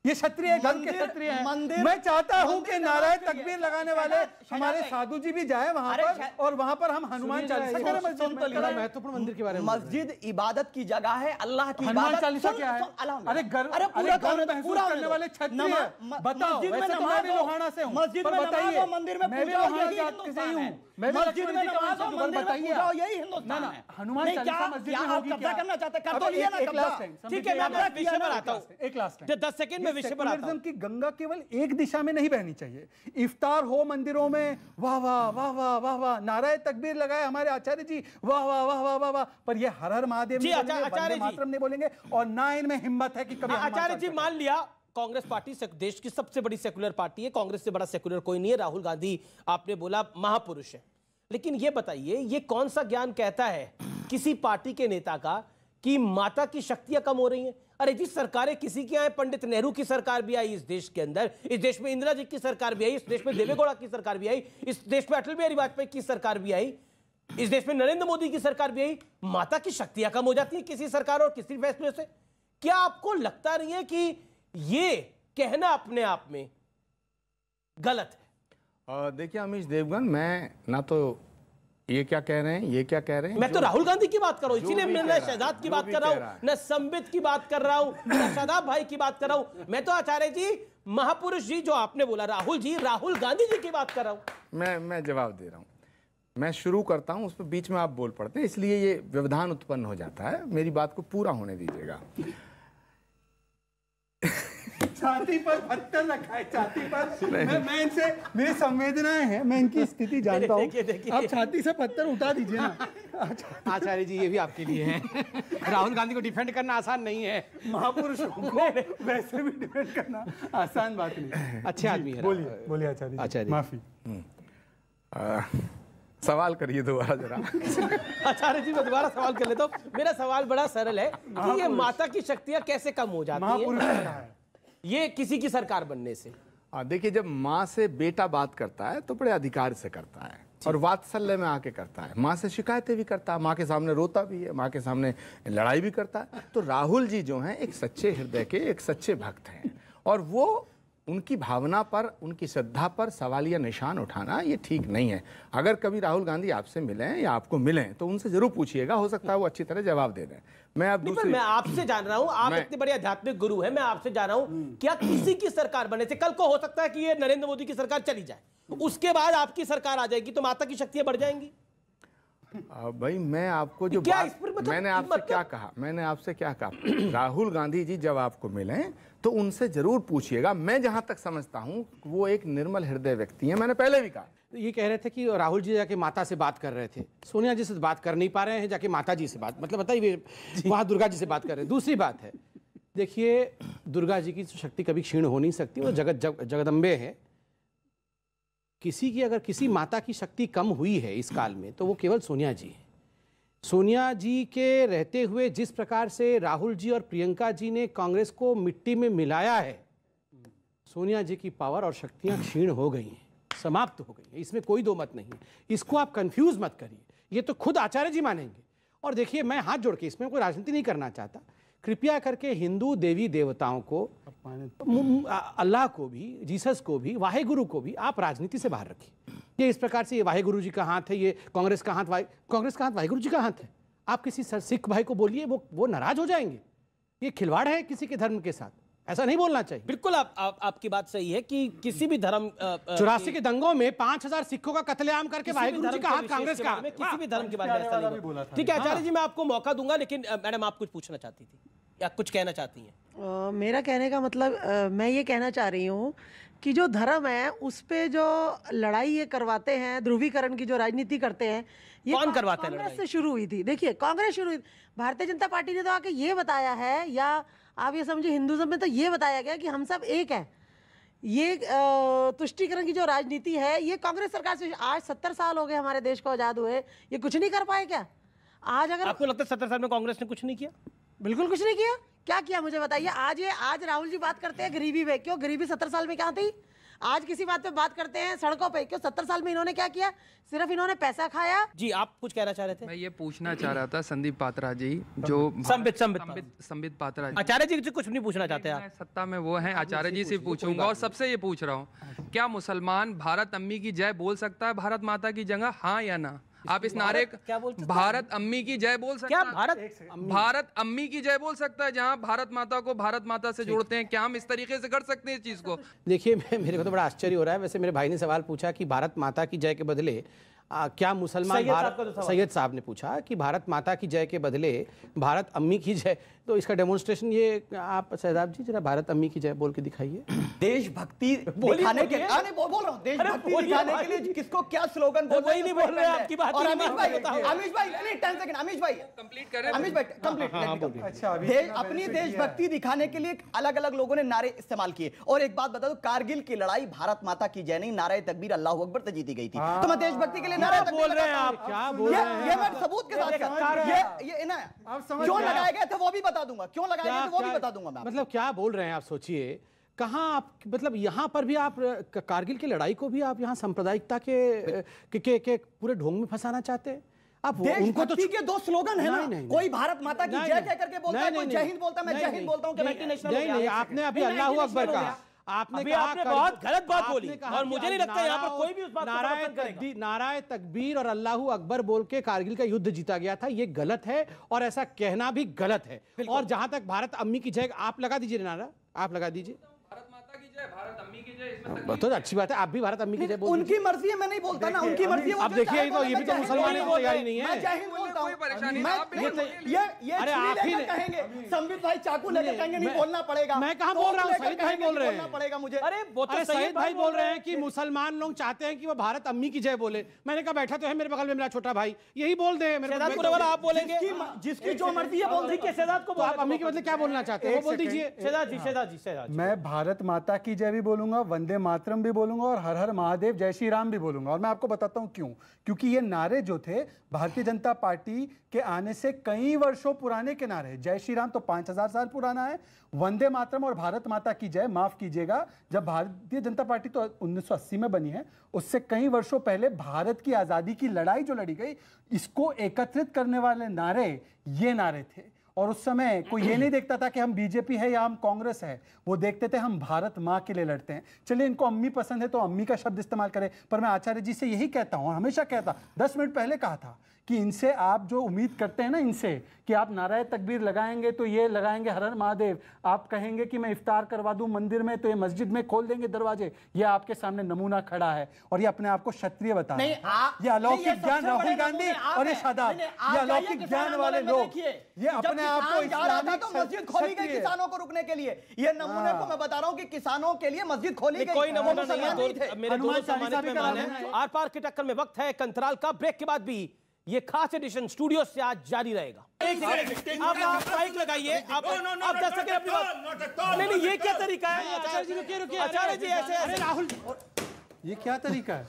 Speaker 10: ये क्षत्रिय है, घर के क्षत्रिय हैं। मैं चाहता हूं कि नारायण तकबीर लगाने वाले हमारे साधु जी भी जाए वहां पर, और वहां पर हम हनुमान चालीसा करें मस्जिद में।
Speaker 4: महत्वपूर्ण मंदिर के बारे में,
Speaker 5: मस्जिद इबादत की जगह है, अल्लाह की
Speaker 10: हनुमान चालीसा क्या है? अरे गर्व महसूस करने वाले क्षत्रिय बताओ। वैसे तो मैं भी लोहाना से हूं, पर बताइए,
Speaker 5: मंदिर में
Speaker 10: मैं भी लोहाना जात से ही हूं, मैं भी
Speaker 5: मस्जिद में नमाज हो, मंदिर में पूजा हो, यही हिंदुस्तान है।
Speaker 10: हनुमान चालीसा मस्जिद में होगी क्या?
Speaker 5: करना चाहते कर तो लिया ना कब्जा।
Speaker 1: ठीक है, मैं विषय पर आता हूं।
Speaker 10: एक लास्ट
Speaker 1: 10 सेकंड में विषय पर आता हूं।
Speaker 10: की गंगा केवल एक दिशा में नहीं बहनी चाहिए। इफ्तार हो मंदिरों में, वाह वाह वाह वाह वाह वाह, नारायण तकबीर लगाए हमारे आचार्य जी, वाह वाह वाह वाह वाह वाह, पर ये हर हर महादेव नहीं बोलेंगे, वंदे मातरम नहीं बोलेंगे, और ना इनमें हिम्मत है कि कभी
Speaker 1: आचार्य जी मान लिया कांग्रेस पार्टी देश की सबसे बड़ी सेकुलर पार्टी है, कांग्रेस से बड़ा सेकुलर कोई नहीं है। राहुल गांधी आपने बोला महापुरुष है, लेकिन ये बताइए ये कौन सा ज्ञान कहता है किसी पार्टी के नेता का कि माता की शक्तियां कम हो रही हैं? अरे जी सरकारें किसी की आए, पंडित नेहरू की सरकार भी आई इस देश के अंदर, इस देश में इंदिरा जी की सरकार भी आई, इस देश में देवेगौड़ा की सरकार भी आई, इस देश में अटल बिहारी वाजपेयी की सरकार भी आई, इस देश में नरेंद्र मोदी की सरकार भी आई। माता की शक्तियां कम हो जाती है किसी सरकार और किसी फैसले से। क्या आपको लगता नहीं है कि ये कहना अपने आप में गलत है?
Speaker 2: देखिए अमीश देवगन, मैं ना तो ये क्या कह रहे हैं, ये क्या कह रहे हैं,
Speaker 1: मैं तो राहुल गांधी की बात कर रहा हूं, इसीलिए मैं न शहजाद की बात कर रहा हूं, न संबित की बात कर रहा हूं, न शादाब भाई की बात कर रहा हूं। मैं तो आचार्य जी महापुरुष जी जो आपने बोला राहुल जी, राहुल गांधी जी की बात कर रहा हूं।
Speaker 2: मैं जवाब दे रहा हूं। मैं शुरू करता हूं, उस पर बीच में आप बोल पड़ते हैं, इसलिए ये व्यवधान उत्पन्न हो जाता है। मेरी बात को पूरा होने दीजिएगा।
Speaker 10: छाती पर पत्थर रखा है, छाती पर। मैं इनसे, मेरी संवेदनाएं हैं, मैं इनकी स्थिति जानता हूँ। आप छाती से पत्थर उठा दीजिए ना।
Speaker 4: आचार्य जी ये भी आपके लिए है। राहुल गांधी को डिफेंड करना आसान नहीं है।
Speaker 10: महापुरुषों को वैसे भी डिफेंड करना आसान बात नहीं।
Speaker 4: अच्छे आदमी है।
Speaker 10: बोलिए आचार्य जी। माफी।
Speaker 2: सवाल करिए दोबारा जरा।
Speaker 1: आचार्य जी मैं दोबारा सवाल कर लेता हूँ। मेरा सवाल बड़ा सरल है कि ये माता की शक्तियां कैसे कम हो जाती है ये किसी की सरकार बनने से?
Speaker 2: देखिए, जब माँ से बेटा बात करता है तो बड़े अधिकार से करता है और वात्सल्य में आके करता है। माँ से शिकायतें भी करता है, माँ के सामने रोता भी है, माँ के सामने लड़ाई भी करता है। तो राहुल जी जो हैं एक सच्चे हृदय के, एक सच्चे भक्त हैं, और वो उनकी भावना पर, उनकी श्रद्धा पर सवालिया निशान उठाना ये ठीक नहीं है। अगर कभी राहुल गांधी आपसे मिलें या आपको मिलें तो उनसे जरूर पूछिएगा, हो सकता है वो अच्छी तरह जवाब दे दें। मैं
Speaker 1: आपसे जान रहा हूं, आप इतने बड़े आध्यात्मिक गुरु हैं, मैं आपसे जान रहा हूं क्या किसी की सरकार बने से, कल को हो सकता है कि ये नरेंद्र मोदी की सरकार चली जाए, उसके बाद आपकी सरकार आ जाएगी तो माता की शक्तियां बढ़ जाएंगी?
Speaker 2: भाई मैं आपको जो मैंने आपसे क्या कहा, राहुल गांधी जी जब आपको मिलें तो उनसे जरूर पूछिएगा। मैं जहां तक समझता हूं वो एक निर्मल हृदय व्यक्ति हैं, मैंने पहले भी कहा।
Speaker 4: ये कह रहे थे कि राहुल जी जाके माता से बात कर रहे थे, सोनिया जी से बात कर नहीं पा रहे हैं, जाके माता जी से बात, मतलब बताइए वहां दुर्गा जी से बात कर रहे हैं। दूसरी बात है, देखिए दुर्गा जी की शक्ति कभी क्षीण हो नहीं सकती, वो जगदम्बे है। किसी की अगर किसी माता की शक्ति कम हुई है इस काल में तो वो केवल सोनिया जी है। सोनिया जी के रहते हुए जिस प्रकार से राहुल जी और प्रियंका जी ने कांग्रेस को मिट्टी में मिलाया है, सोनिया जी की पावर और शक्तियां क्षीण हो गई हैं, समाप्त हो गई है, इसमें कोई दो मत नहीं है। इसको आप कंफ्यूज मत करिए, ये तो खुद आचार्य जी मानेंगे। और देखिए मैं हाथ जोड़ के, इसमें कोई राजनीति नहीं करना चाहता, कृपया करके हिंदू देवी देवताओं को, अल्लाह को भी, जीसस को भी, वाहेगुरु को भी आप राजनीति से बाहर रखिए। ये इस प्रकार से ये वाहेगुरु जी का हाथ है, ये कांग्रेस का हाथ, कांग्रेस का हाथ वाहेगुरु जी का हाथ है। आप किसी सिख भाई को बोलिए, वो नाराज हो जाएंगे। ये खिलवाड़ है किसी के धर्म के साथ। ऐसा नहीं बोलना चाहिए।
Speaker 1: बिल्कुल आपकी बात सही है कि किसी भी धर्म
Speaker 4: 84 के दंगों में 5000 सिखों का कत्लेआम करके वाहिगुरु जी का हाथ कांग्रेस का,
Speaker 1: किसी भी धर्म के बारे में ऐसा नहीं बोला। ठीक है आचार्य जी, मैं आपको मौका दूंगा, लेकिन मैडम आप कुछ पूछना चाहती थी या कुछ कहना चाहती हैं?
Speaker 12: मेरा कहने का मतलब मैं ये कहना चाह रही हूँ कि जो धर्म है उस पे जो लड़ाई ये करवाते हैं, ध्रुवीकरण की जो राजनीति करते हैं, ये
Speaker 1: कौन करवाते हैं?
Speaker 12: कांग्रेस से शुरू हुई थी। देखिए कांग्रेस शुरू हुई, भारतीय जनता पार्टी ने तो आके ये बताया है, या आप ये समझिए हिंदुज़म में तो ये बताया गया कि हम सब एक हैं। ये तुष्टीकरण की जो राजनीति है ये कांग्रेस सरकार से, आज 70 साल हो गए हमारे देश को आज़ाद हुए, ये कुछ नहीं कर पाए क्या? आज अगर
Speaker 1: आपको लगता है 70 साल में कांग्रेस ने कुछ नहीं किया?
Speaker 12: बिल्कुल कुछ नहीं किया। क्या किया मुझे बताइए? आज राहुल जी बात करते हैं गरीबी पे, क्यों गरीबी 70 साल में क्या थी? आज किसी बात पे बात करते हैं सड़कों पे, क्यों 70 साल में इन्होंने क्या किया? सिर्फ इन्होंने पैसा खाया।
Speaker 1: जी आप कुछ कहना चाह रहे थे?
Speaker 11: मैं ये पूछना चाह रहा था संदीप पात्रा जी, जो संबित पात्रा जी।
Speaker 1: आचार्य जी कुछ नहीं पूछना चाहते आप?
Speaker 11: सत्ता में वो हैं, आचार्य जी से पूछूंगा और सबसे ये पूछ रहा हूँ, क्या मुसलमान भारत अम्मी की जय बोल सकता है भारत माता की जगह, हाँ या ना? आप इस नारे
Speaker 1: क्या बोलते हैं?
Speaker 11: भारत अम्मी की जय बोल सकता है? भारत अम्मी की जय बोल सकता है, जहां भारत माता को भारत माता से जोड़ते हैं, क्या हम इस तरीके से कर सकते हैं इस चीज को?
Speaker 4: देखिए मेरे को तो बड़ा आश्चर्य हो रहा है। वैसे मेरे भाई ने सवाल पूछा कि भारत माता की जय के बदले क्या मुसलमान, सैयद साहब ने पूछा कि भारत माता की जय के बदले भारत अम्मी की जय, तो इसका डेमोन्स्ट्रेशन ये आप शहजाद जी जरा भारत अम्मी की जय बोल के दिखाइए।
Speaker 5: देशभक्ति दिखाने के लिए बोल रहा हूँ, देशभक्ति दिखाने के लिए किसको क्या स्लोगन बोल रहे हैं?
Speaker 1: नहीं बोल रहे हैं आपकी बात।
Speaker 5: और अमीश भाई 10 सेकंड, अमीश भाई
Speaker 11: कंप्लीट करें।
Speaker 5: अमीश भाई कंप्लीट। अपनी देशभक्ति दिखाने के लिए अलग अलग लोगों ने नारे इस्तेमाल किए। और एक बात बता दो, कारगिल की लड़ाई भारत माता की जय नहीं, नारे तकबीर अल्लाह अकबर से जीती गई थी। तो मैं देशभक्ति के लिए नारे
Speaker 1: बोल रहे हैं आप? क्या बोल रहे हैं?
Speaker 5: ये मैं सबूत के साथ ये क्यों लगाए गए थे वो भी बता दूंगा, क्यों लगाए गए थे वो भी बता दूंगा मैं।
Speaker 4: मतलब क्या बोल रहे हैं आप? सोचिए कहाँ आप, मतलब यहाँ पर भी आप कारगिल की लड़ाई को भी आप यहाँ सांप्रदायिकता के पूरे ढोंग में फंसाना चाहते हैं आप?
Speaker 5: उनको तो के दो स्लोगन है ना, कोई भारत माता की जय जय करके बोलता है, कोई जय हिंद बोलता है, मैं जय हिंद बोलता हूँ।
Speaker 4: नहीं, आपने अभी अल्लाहू अकबर कहा, आपने
Speaker 1: बहुत गलत बात बोली और मुझे नहीं लगता यहाँ पर कोई भी उस बात को समर्थन करेगा।
Speaker 4: नाराए तकबीर और अल्लाहू अकबर बोल के कारगिल का युद्ध जीता गया था, ये गलत है और ऐसा कहना भी गलत है। और जहां तक भारत अम्मी की जय, आप लगा दीजिए नारा, आप लगा दीजिए
Speaker 11: भारत माता की जय, भारत अम्मी की जय, इसमें
Speaker 4: तो अच्छी बात है, आप भी भारत अम्मी की जय बोल।
Speaker 5: उनकी मर्जी है, मैं नहीं बोलता ना, उनकी मर्जी है।
Speaker 4: अब देखिए ये भी तो मुसलमान की तैयारी नहीं है।
Speaker 5: मैं जय हिंद बोलता हूं,
Speaker 11: कोई परेशानी
Speaker 5: नहीं। ये अरे आप ही कहेंगे, संबित भाई चाकू लेकर कहेंगे नहीं बोलना पड़ेगा।
Speaker 4: मैं कहां बोल रहा हूं? सईद भाई बोल रहे हैं,
Speaker 5: बोलना पड़ेगा मुझे।
Speaker 1: अरे वो तो
Speaker 4: सईद भाई बोल रहे हैं कि मुसलमान लोग चाहते हैं कि वो भारत अम्मी की जय बोले। मैंने कहा बैठा तो है मेरे बगल में मेरा छोटा भाई, यही बोल दे।
Speaker 1: आप बोलेंगे
Speaker 5: जिसकी जो मर्जी है बोल दीजिए।
Speaker 1: शहजाद को
Speaker 4: आप अम्मी के बदले क्या बोलना चाहते हैं वो बोल दीजिए।
Speaker 1: शहजाद जी
Speaker 10: मैं भारत माता की जय भी बोलूंगा, वंदे मातरम भी बोलूंगा और हर हर महादेव जय श्री राम भी बोलूंगा। और मैं आपको बताता हूं क्यों। क्योंकि ये नारे जो थे भारतीय जनता पार्टी के आने से कई वर्षों पुराने के नारे। जय श्री राम तो 5000 साल पुराना है, वंदे मातरम और भारत माता की जय, माफ कीजिएगा, जब भारतीय जनता पार्टी तो 1980 में बनी है, उससे कई वर्षों पहले भारत की आजादी की लड़ाई जो लड़ी गई, इसको एकत्रित करने वाले नारे ये नारे थे। और उस समय कोई ये नहीं देखता था कि हम बीजेपी है या हम कांग्रेस है, वो देखते थे हम भारत माँ के लिए लड़ते हैं। चलिए इनको अम्मी पसंद है तो अम्मी का शब्द इस्तेमाल करें, पर मैं आचार्य जी से यही कहता हूँ, हमेशा कहता, 10 मिनट पहले कहा था कि इनसे आप जो उम्मीद करते हैं ना, इनसे कि आप नाराय तकबीर लगाएंगे तो ये लगाएंगे हर हर महादेव, आप कहेंगे कि मैं इफ्तार करवा दूं मंदिर में तो ये मस्जिद में खोल देंगे दरवाजे, ये आपके सामने नमूना खड़ा है और ये अपने आप को क्षत्रिय बता रहे हैं। ये अलौकिक ज्ञान राहुल गांधी और ये शादाब, ये अलौकिक ज्ञान वाले लोग, ये अपने आप को इस्लामिक
Speaker 5: मस्जिद खोली गई किसानों को रुकने के लिए। ये नमूने को मैं बता रहा हूँ कि किसानों के लिए मस्जिद खोली गई,
Speaker 1: कोई नमूना नहीं है। मेरे दोनों सम्मानित मेहमान हैं। आर पार की टक्कर में वक्त है एक अंतराल का, ब्रेक के बाद भी ये खास एडिशन स्टूडियो से आज जारी रहेगा। एक सेकंड, आप माइक लगाइए, आप 10 सेकंड अपनी बात। नहीं, ये क्या तरीका है? आचार्य जी रुकिए, आचार्य जी ऐसे
Speaker 4: राहुल, ये क्या तरीका है?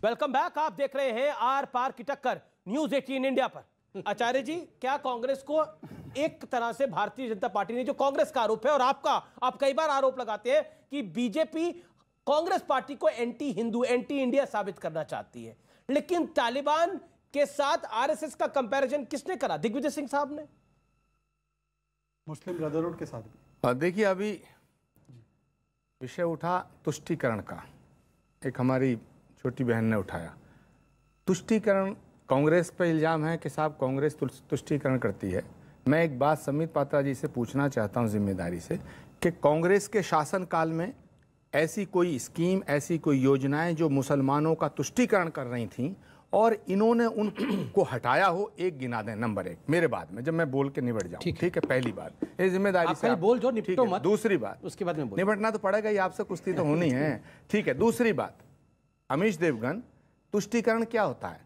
Speaker 1: वेलकम बैक, आप देख रहे हैं आर पार की टक्कर न्यूज 18 इंडिया पर। आचार्य जी, क्या कांग्रेस को एक तरह से भारतीय जनता पार्टी ने, जो कांग्रेस का आरोप है और आप कई बार आरोप लगाते हैं कि बीजेपी कांग्रेस पार्टी को एंटी हिंदू, एंटी इंडिया साबित करना चाहती है, लेकिन तालिबान के साथ आरएसएस का कंपैरिजन किसने करा? दिग्विजय सिंह साहब ने,
Speaker 10: मुस्लिम ब्रदरहुड के साथ भी।
Speaker 2: देखिए, अभी विषय उठा तुष्टीकरण का। एक हमारी छोटी बहन ने उठाया, तुष्टीकरण, कांग्रेस पर इल्ज़ाम है कि साहब कांग्रेस तुष्टीकरण करती है। मैं एक बात संबित पात्रा जी से पूछना चाहता हूं जिम्मेदारी से कि कांग्रेस के शासनकाल में ऐसी कोई स्कीम, ऐसी कोई योजनाएं जो मुसलमानों का तुष्टीकरण कर रही थीं और इन्होंने उनको हटाया हो, एक गिना दें। नंबर एक, मेरे बाद में जब मैं बोल के निबट जाऊं, ठीक है, पहली बात ये जिम्मेदारी से
Speaker 4: बोल जो निपटो मत।
Speaker 2: दूसरी बात,
Speaker 4: उसके बाद में
Speaker 2: निपटना तो पड़ेगा ही, आपसे कुश्ती तो होनी है, ठीक है। दूसरी बात, अमीश देवगन, तुष्टीकरण क्या होता है?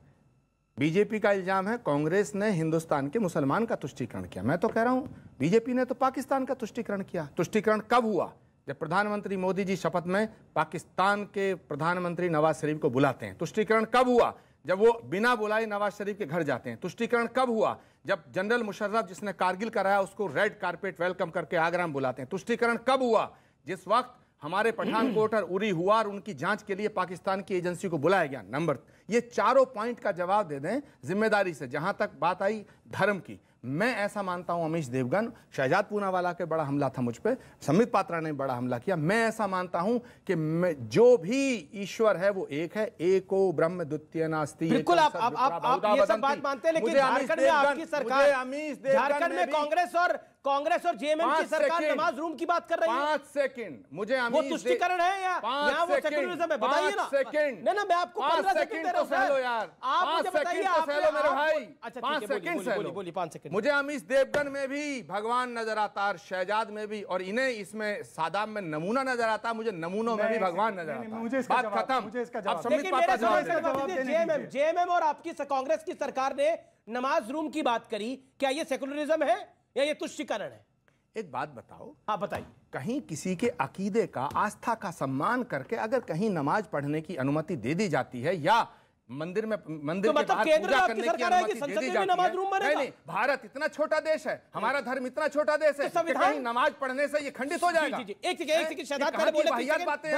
Speaker 2: बीजेपी का इल्जाम है कांग्रेस ने हिंदुस्तान के मुसलमान का तुष्टीकरण किया। मैं तो कह रहा हूं बीजेपी ने तो पाकिस्तान का तुष्टीकरण किया। तुष्टीकरण कब हुआ? जब प्रधानमंत्री मोदी जी शपथ में पाकिस्तान के प्रधानमंत्री नवाज शरीफ को बुलाते हैं। तुष्टीकरण कब हुआ? जब वो बिना बुलाए नवाज शरीफ के घर जाते हैं। तुष्टीकरण कब हुआ? जब जनरल मुशर्रफ, जिसने कारगिल कराया, उसको रेड कारपेट वेलकम करके आगरा में बुलाते हैं। तुष्टीकरण कब हुआ? जिस वक्त हमारे पठानकोट और उरी हुआ और उनकी जांच के लिए पाकिस्तान की एजेंसी को बुलाया गया। नंबर, ये चारों पॉइंट का जवाब दे दें जिम्मेदारी से। जहां तक बात आई धर्म की, मैं ऐसा मानता हूं अमीश देवगन, शहजाद पूनावाला के बड़ा हमला था मुझ पे, संबित पात्रा ने बड़ा हमला किया। मैं ऐसा मानता हूं कि जो भी ईश्वर है वो एक है, एको ब्रह्म द्वितीय नास्ति।
Speaker 1: बिल्कुल, आप ये सब बात मानते हैं, लेकिन झारखंड में आपकी सरकार, झारखंड में कांग्रेस और जेएमएम की सरकार नमाज रूम की बात कर रही है।
Speaker 2: 5 सेकंड, मुझे
Speaker 1: वो तुष्टीकरण है या वो सेक्युलरिज्म है? बताइए ना।
Speaker 2: 5 सेकंड,
Speaker 1: नहीं ना, मैं आपको 15 सेकंड दे रहा हूं
Speaker 2: सह लो यार।
Speaker 1: आप मुझे बताइए, आप
Speaker 2: मेरे भाई,
Speaker 1: अच्छा
Speaker 2: 5 सेकंड सह लो।
Speaker 1: बोलिए 5 सेकंड।
Speaker 2: मुझे अमीश देवगन में भी भगवान नजर आता है, शहजाद में भी, और इन्हें इसमें सादाब में नमूना नजर आता है, मुझे नमूनों में भी भगवान नजर आता है। बात खत्म। अब संबित पात्रा जवाब
Speaker 1: दें। जेएमएम और आपकी कांग्रेस की सरकार ने नमाज रूम की बात करी, क्या ये सेक्युलरिज्म है या ये तुष्टीकरण है?
Speaker 2: एक बात बताओ।
Speaker 1: हाँ बताइए।
Speaker 2: कहीं किसी के अकीदे का, आस्था का सम्मान करके अगर कहीं नमाज पढ़ने की अनुमति दे दी जाती है या मंदिर में, मंदिर के बाहर पूजा करने की अनुमति दे दी जाती है। नहीं, भारत इतना छोटा देश है, हमारा धर्म इतना छोटा देश है, कहीं नमाज पढ़ने से ये खंडित हो जाएगा।
Speaker 1: एक सेकंड शहजाद पहले बोले,
Speaker 2: भैया बातें हैं,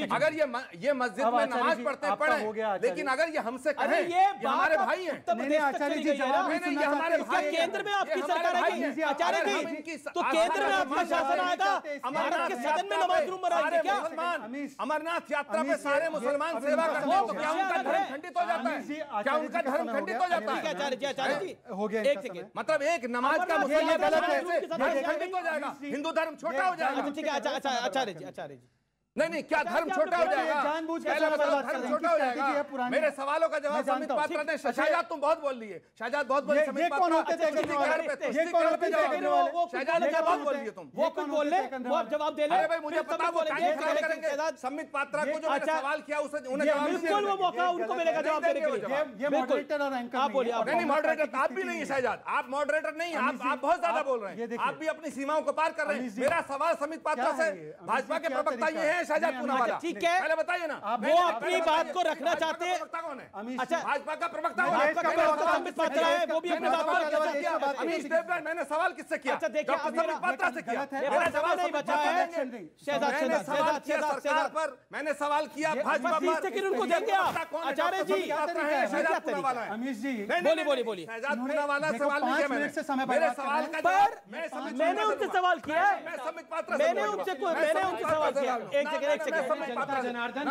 Speaker 2: अगर ये मस्जिद में नमाज पढ़ते पढ़े, लेकिन अगर ये हमसे कहें ये हमारे भाई हैं,
Speaker 10: आचार्य जी जवाब
Speaker 2: ये हमारे भाई,
Speaker 1: केंद्र में आपकी सरकार आएगी, आचार्य जी तो केंद्र में आपका शासन आएगा, भारत के सदन में नमाज रूम बनाएंगे क्या?
Speaker 2: अमरनाथ यात्रा में सारे मुसलमान सेवा करते हैं, तो क्या उनका धर्म खंडित हो जाता है? क्या उनका धर्म खंडित हो जाता है?
Speaker 1: आचार्य जी
Speaker 10: हो गया,
Speaker 1: एक सेकंड,
Speaker 2: मतलब एक नमाज का मुसलमान धर्म खंडित हो जाएगा, हिंदू धर्म छोटा हो जाएगा।
Speaker 1: ठीक है, आचार्य जी
Speaker 2: नहीं, क्या धर्म छोटा हो जाएगा? धर्म छोटा हो जाएगा। मेरे सवालों का जवाब संबित पात्रा ने, शहजाद तुम बहुत बोल लिए, शहजाद बहुत बोली, संबित पात्रा शहजाद क्या बहुत बोल लिए तुम?
Speaker 1: वो कुछ बोल ले, वो आप जवाब दे ले।
Speaker 2: अरे भाई मुझे पता, वो करेंगे संबित पात्रा को जो मैंने सवाल किया उसे उन्हें जवाब
Speaker 1: बिल्कुल वो मौका उनको मिलेगा जवाब देने के लिए।
Speaker 10: ये मॉडरेटर और एंकर
Speaker 1: आप बोलिए।
Speaker 2: नहीं, मॉडरेटर आप भी नहीं है शहजाद, आप मॉडरेटर नहीं, आप बहुत ज्यादा बोल रहे हैं, आप भी अपनी सीमाओं को पार कर रहे हैं। मेरा सवाल संबित पात्रा से, भाजपा के प्रवक्ता ये हैं शहजाद पूनावाला,
Speaker 1: ठीक है,
Speaker 2: पहले बताइए ना,
Speaker 1: वो अपनी बात को रखना चाहते हैं।
Speaker 2: अच्छा, भाजपा का प्रवक्ता
Speaker 1: संबित पात्रा है, वो भी अपनी बात को रखना चाहते हैं।
Speaker 2: अमीश देवगन, मैंने सवाल किससे किया?
Speaker 1: अच्छा देखिए,
Speaker 2: संबित पात्रा से किया,
Speaker 1: मेरा जवाब नहीं बचा है। शहजाद
Speaker 2: पर मैंने सवाल किया, भाजपा पर
Speaker 1: 30 सेकंड उनको देंगे आप। आचार्य जी
Speaker 2: शहजाद पूनावाला है।
Speaker 10: अमीश जी
Speaker 1: बोलिए।
Speaker 2: शहजाद पूनावाला सवाल नहीं किया मैंने, मेरे सवाल का
Speaker 1: पर मैंने उनसे सवाल किया है,
Speaker 2: मैं संबित पात्रा
Speaker 1: मैंने उनसे सवाल किया। एक सेकंड
Speaker 2: जनार्दन,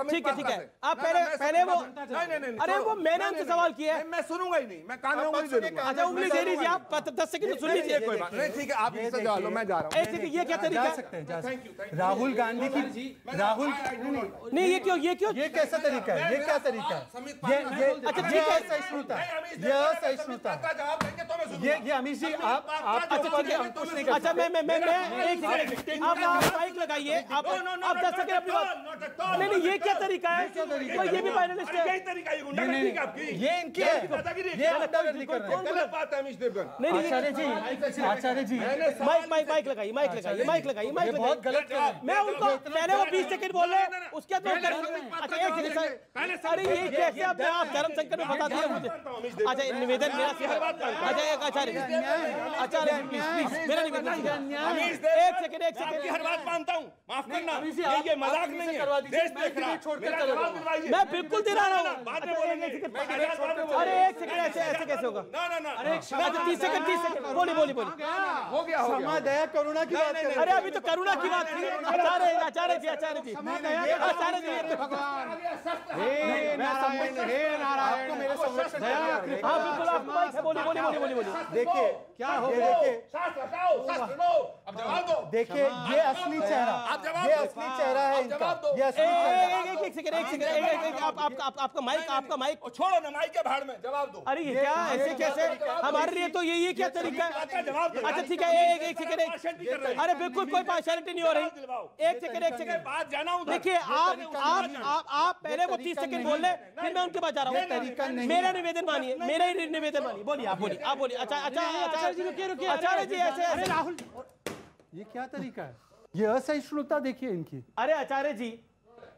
Speaker 1: ठीक है, आप पहले वो, अरे वो मैंने उनसे सवाल किया है,
Speaker 2: मैं सुनूंगा ही नहीं, मैं कान में उंगली दे दूंगा।
Speaker 1: अच्छा उंगली दे लीजिए आप, 10 सेकंड सुन लीजिए।
Speaker 2: कोई बात नहीं, ठीक है, आप इससे जवाब लो, मैं जा रहा हूं।
Speaker 1: एक सेकंड, ये क्या तरीका
Speaker 10: है? राहुल गांधी की, राहुल
Speaker 1: नहीं, ये क्यों
Speaker 10: ये कैसा तरीका है? ये क्या तरीका है? ये
Speaker 1: अच्छा ठीक है,
Speaker 10: असहिष्णुता, ये असहिष्णुता। ये अमीश जी आप
Speaker 1: अच्छा मैं एक सेकंड, आप माइक लगाइए, आप 10 सेकंड अपनी बात। नहीं, ये क्या तरीका है? ये भी फाइनलिस्ट है।
Speaker 2: यही तरीका है, गुंडागर्दी का आपकी,
Speaker 10: ये इनकी है, ये गुंडागर्दी कर रहे हैं।
Speaker 2: गलत बात है अमीश देवगन।
Speaker 1: नहीं,
Speaker 10: आचार्य जी
Speaker 1: माइक लगाइए।
Speaker 10: बहुत गलत कर रहे हैं।
Speaker 1: मैं उनको पहले वो 20 सेकंड बोल रहे हैं, उसके बाद अच्छा एक सेकंड, अरे ये कैसे आप धर्म संकट में बता दिया मुझे। अच्छा निवेदन मेरा से, अच्छा आचार्य प्लीज मेरा निवेदन, एक सेकंड
Speaker 2: हर बात मानता हूँ, माफ कर
Speaker 13: करना, ये मजाक नहीं है, देश देख रहा है।
Speaker 1: मैं बिल्कुल दिला रहा हूँ।
Speaker 13: बाद में बोलेंगे।
Speaker 1: अरे एक सेकंड, ऐसे कैसे होगा?
Speaker 13: ना
Speaker 1: अरे 30 सेकंड बोली
Speaker 13: हो गया
Speaker 10: क्षमा दया करुणा की बात करें।
Speaker 1: अरे अभी तो करुणा की बात थी। आचार्य जी
Speaker 10: आपको मेरे संरक्षण
Speaker 1: हाँ बिल्कुल, आप माइक है, बोलिए।
Speaker 10: देखिए क्या हो, देखिए ये असली चेहरा, ये असली चेहरा है इनका, ये असली चेहरा।
Speaker 1: एक सेकंड, आपका माइक
Speaker 13: छोड़ो ना, माइक के भाड़ में जवाब दो।
Speaker 1: अरे ये क्या ऐसे कैसे? हमारे लिए तो ये क्या तरीका है? अच्छा ठीक है, एक सेकंड। अरे बिल्कुल कोई पार्शियलिटी नहीं हो रही। एक सेकंड
Speaker 13: बात जाना।
Speaker 1: देखिए आप पहले वो 30 सेकंड बोल रहे, फिर मैं उनके पास जा रहा हूँ। मेरा निवेदन मानिए, मेरा ही निवेदन मानिए। बोलिए, आप बोलिए। अच्छा आचार्य जी रुकिए। आचार्य जी ऐसे राहुल,
Speaker 10: ये क्या तरीका है? ये असहिष्णुता देखिए इनकी।
Speaker 1: अरे आचार्य जी,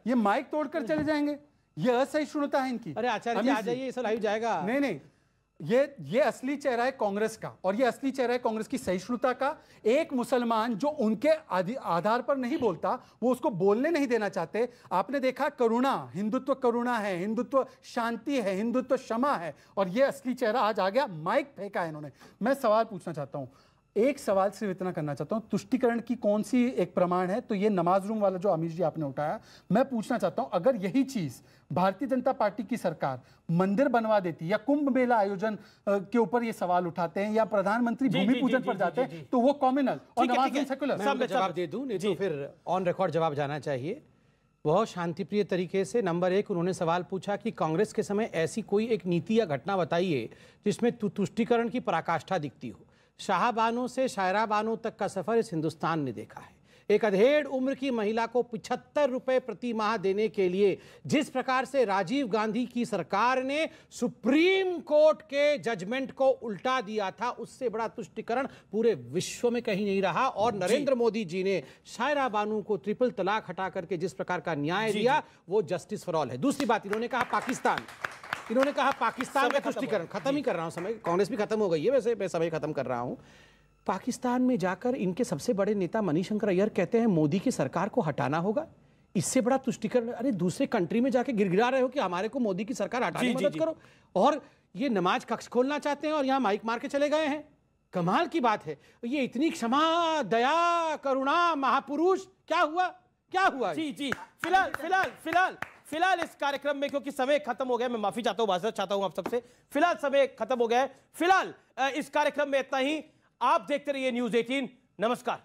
Speaker 10: ये माइक तोड़कर चले जाएंगे, ये असहिष्णुता है इनकी।
Speaker 4: अरे आचार्य जी आ जाइए, ये लाइव जाएगा।
Speaker 10: नहीं, ये असली चेहरा है कांग्रेस का, और ये असली चेहरा है कांग्रेस की सहिष्णुता का। एक मुसलमान जो उनके आधार पर नहीं बोलता, वो उसको बोलने नहीं देना चाहते। आपने देखा करुणा, हिंदुत्व करुणा है, हिंदुत्व शांति है, हिंदुत्व क्षमा है, और ये असली चेहरा आज आ गया, माइक फेंका है इन्होंने। मैं सवाल पूछना चाहता हूं, एक सवाल सिर्फ इतना करना चाहता हूं, तुष्टिकरण की कौन सी एक प्रमाण है? तो ये नमाज रूम वाला जो अमीश जी आपने उठाया, मैं पूछना चाहता हूं, अगर यही चीज भारतीय जनता पार्टी की सरकार मंदिर बनवा देती, या कुंभ मेला आयोजन के ऊपर ये सवाल उठाते हैं, या प्रधानमंत्री भूमि पूजन पर जाते हैं, तो वो कॉम्युनल और नमाज रूम सेकुलर।
Speaker 4: मैं जवाब दे दूं, नहीं तो फिर ऑन रिकॉर्ड जवाब जाना चाहिए। बहुत शांतिप्रिय तरीके से नंबर 1 उन्होंने सवाल पूछा कि कांग्रेस के समय ऐसी कोई एक नीति या घटना बताइए जिसमें तुष्टिकरण की पराकाष्ठा दिखती हो। शाहबानों से शायरा बानों तक का सफर इस हिंदुस्तान ने देखा है। एक अधेड़ उम्र की महिला को 75 रुपए प्रति माह देने के लिए जिस प्रकार से राजीव गांधी की सरकार ने सुप्रीम कोर्ट के जजमेंट को उल्टा दिया था, उससे बड़ा तुष्टिकरण पूरे विश्व में कहीं नहीं रहा। और नरेंद्र मोदी जी ने शायरा बानू को ट्रिपल तलाक हटा करके जिस प्रकार का न्याय दिया, वो जस्टिस फॉर ऑल है। दूसरी बात, इन्होंने कहा पाकिस्तान का तुष्टिकरण, खत्म ही कर रहा हूं समय, कांग्रेस भी खत्म हो गई है, वैसे मैं समय खत्म कर रहा हूं। पाकिस्तान में जाकर इनके सबसे बड़े नेता मणिशंकर अय्यर कहते हैं मोदी की सरकार को हटाना होगा, इससे बड़ा तुष्टिकरण। अरे दूसरे कंट्री में जाके गिड़गिड़ा रहे हो कि हमारे को मोदी की सरकार हटाने में मदद करो, और ये नमाज कक्ष खोलना चाहते हैं और यहाँ माइक मार के चले गए हैं। कमाल की बात है। ये इतनी क्षमा दया करुणा महापुरुष, क्या हुआ?
Speaker 1: जी फिलहाल इस कार्यक्रम में, क्योंकि समय खत्म हो गया, मैं माफी चाहता हूं, माजरत चाहता हूं आप सबसे। फिलहाल समय खत्म हो गया है। फिलहाल इस कार्यक्रम में इतना ही। आप देखते रहिए न्यूज़ 18। नमस्कार।